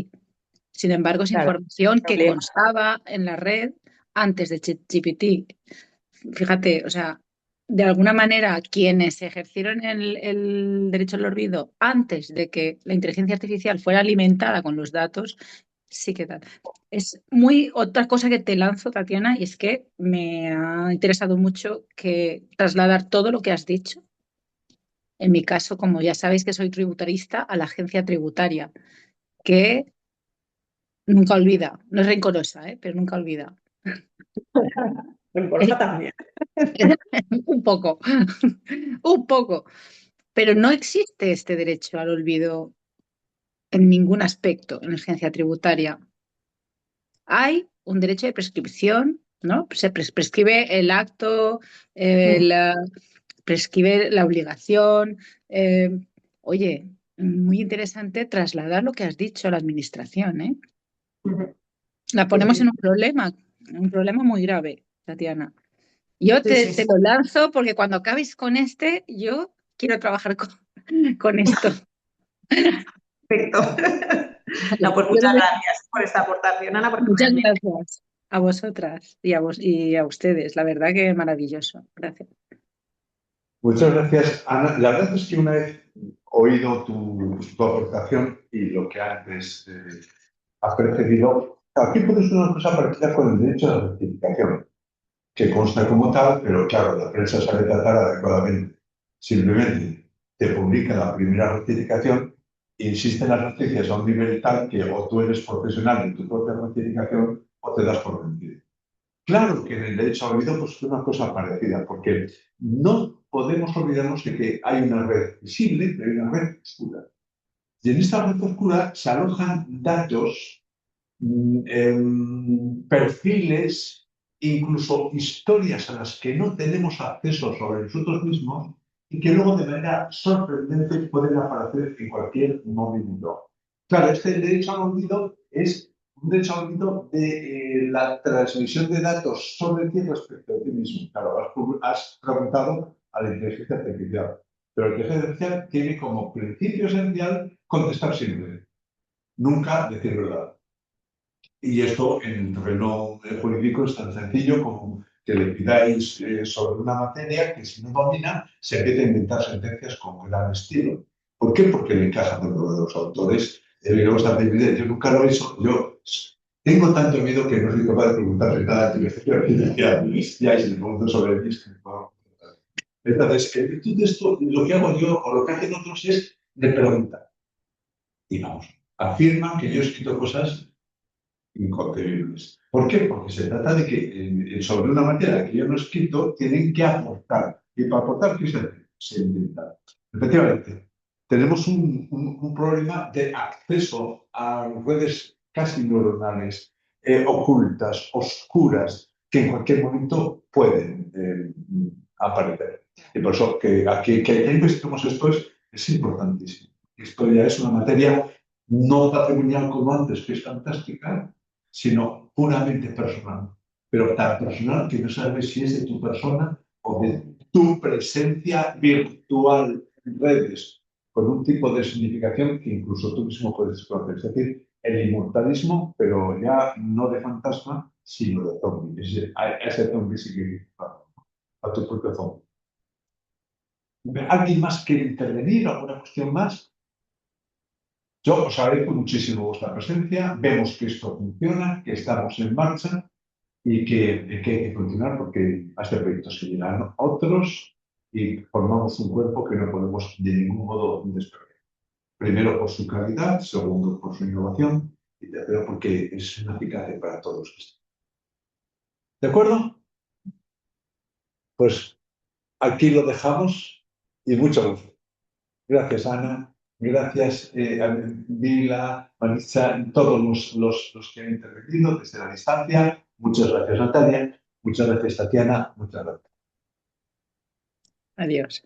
Sin embargo, es Claro, información que problema. constaba en la red antes de ChatGPT. Fíjate, o sea, de alguna manera, quienes ejercieron el derecho al olvido antes de que la inteligencia artificial fuera alimentada con los datos, sí que tal. Es muy otra cosa que te lanzo, Tatiana, y es que me ha interesado mucho que trasladar todo lo que has dicho. En mi caso, como ya sabéis que soy tributarista, a la agencia tributaria, que nunca olvida, no es rencorosa, pero nunca olvida. Rencorosa también. Un poco, un poco. Pero no existe este derecho al olvido en ningún aspecto en la agencia tributaria. Hay un derecho de prescripción, ¿no? Se prescribe el acto, la, prescribe la obligación. eh, Oye, muy interesante trasladar lo que has dicho a la administración, ¿eh? La Sí, ponemos sí, en un problema muy grave, Tatiana. Yo sí, sí, te sí. lo lanzo porque cuando acabes con este, yo quiero trabajar con esto. Perfecto. No, pues Yo muchas gracias por esta aportación, Ana, porque Muchas realmente gracias a vosotras y a ustedes. La verdad que maravilloso. Gracias. Muchas gracias, Ana. La verdad es que una vez oído tu aportación y lo que antes has precedido, aquí puede ser una cosa parecida con el derecho a la rectificación, que consta como tal, pero claro, la prensa sabe tratar adecuadamente. Simplemente te publica la primera rectificación, insiste en las noticias a un nivel tal que o tú eres profesional en tu propia rectificación o te das por vencido. Claro que en el derecho al olvido pues, es una cosa parecida, porque no podemos olvidarnos de que hay una red visible, pero hay una red oscura. Y en esta red oscura se alojan datos, perfiles, incluso historias a las que no tenemos acceso sobre nosotros mismos y que luego de manera sorprendente pueden aparecer en cualquier momento. Claro, este derecho al olvido es un derecho al olvido de la transmisión de datos sobre ti respecto a ti mismo. Claro, has preguntado a la inteligencia artificial, pero la inteligencia artificial tiene como principio esencial contestar siempre, nunca decir verdad. Y esto en el terreno jurídico es tan sencillo como que le pidáis sobre una materia que si no domina se empieza a inventar sentencias con gran estilo. ¿Por qué? Porque le encajan de los autores. Le gusta pedir, yo nunca lo he hecho. Yo tengo tanto miedo que no soy capaz de preguntarle nada a la inteligencia artificial. Ya, y si le pregunto sobre mí, es que no. Entonces, en virtud de esto, lo que hago yo o lo que hacen otros es de preguntar. Y vamos, afirman que yo he escrito cosas inconcebibles. ¿Por qué? Porque se trata de que sobre una materia que yo no he escrito tienen que aportar. Y para aportar, ¿qué se hace? Se inventa. Efectivamente, tenemos un problema de acceso a redes casi neuronales ocultas, oscuras, que en cualquier momento pueden aparecer. Y por eso que investigamos esto es importantísimo. Esto ya es una materia no patrimonial como antes, que es fantástica, sino puramente personal. Pero tan personal que no sabes si es de tu persona o de tu presencia virtual en redes, con un tipo de significación que incluso tú mismo puedes conocer. Es decir, el inmortalismo, pero ya no de fantasma, sino de zombie. Ese zombie sí que a tu propio zombie. ¿Alguien más quiere intervenir? ¿Alguna cuestión más? Yo os agradezco muchísimo vuestra presencia. Vemos que esto funciona, que estamos en marcha y que hay que continuar porque a este proyecto se llegan otros y formamos un cuerpo que no podemos de ningún modo despertar. Primero por su calidad, segundo por su innovación y tercero porque es una eficacia para todos. ¿De acuerdo? Pues aquí lo dejamos y muchas gracias. Gracias, Ana. Gracias, a Vila, Marisa, todos los que han intervenido desde la distancia. Muchas gracias, Natalia. Muchas gracias, Tatiana. Muchas gracias. Adiós.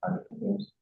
Adiós.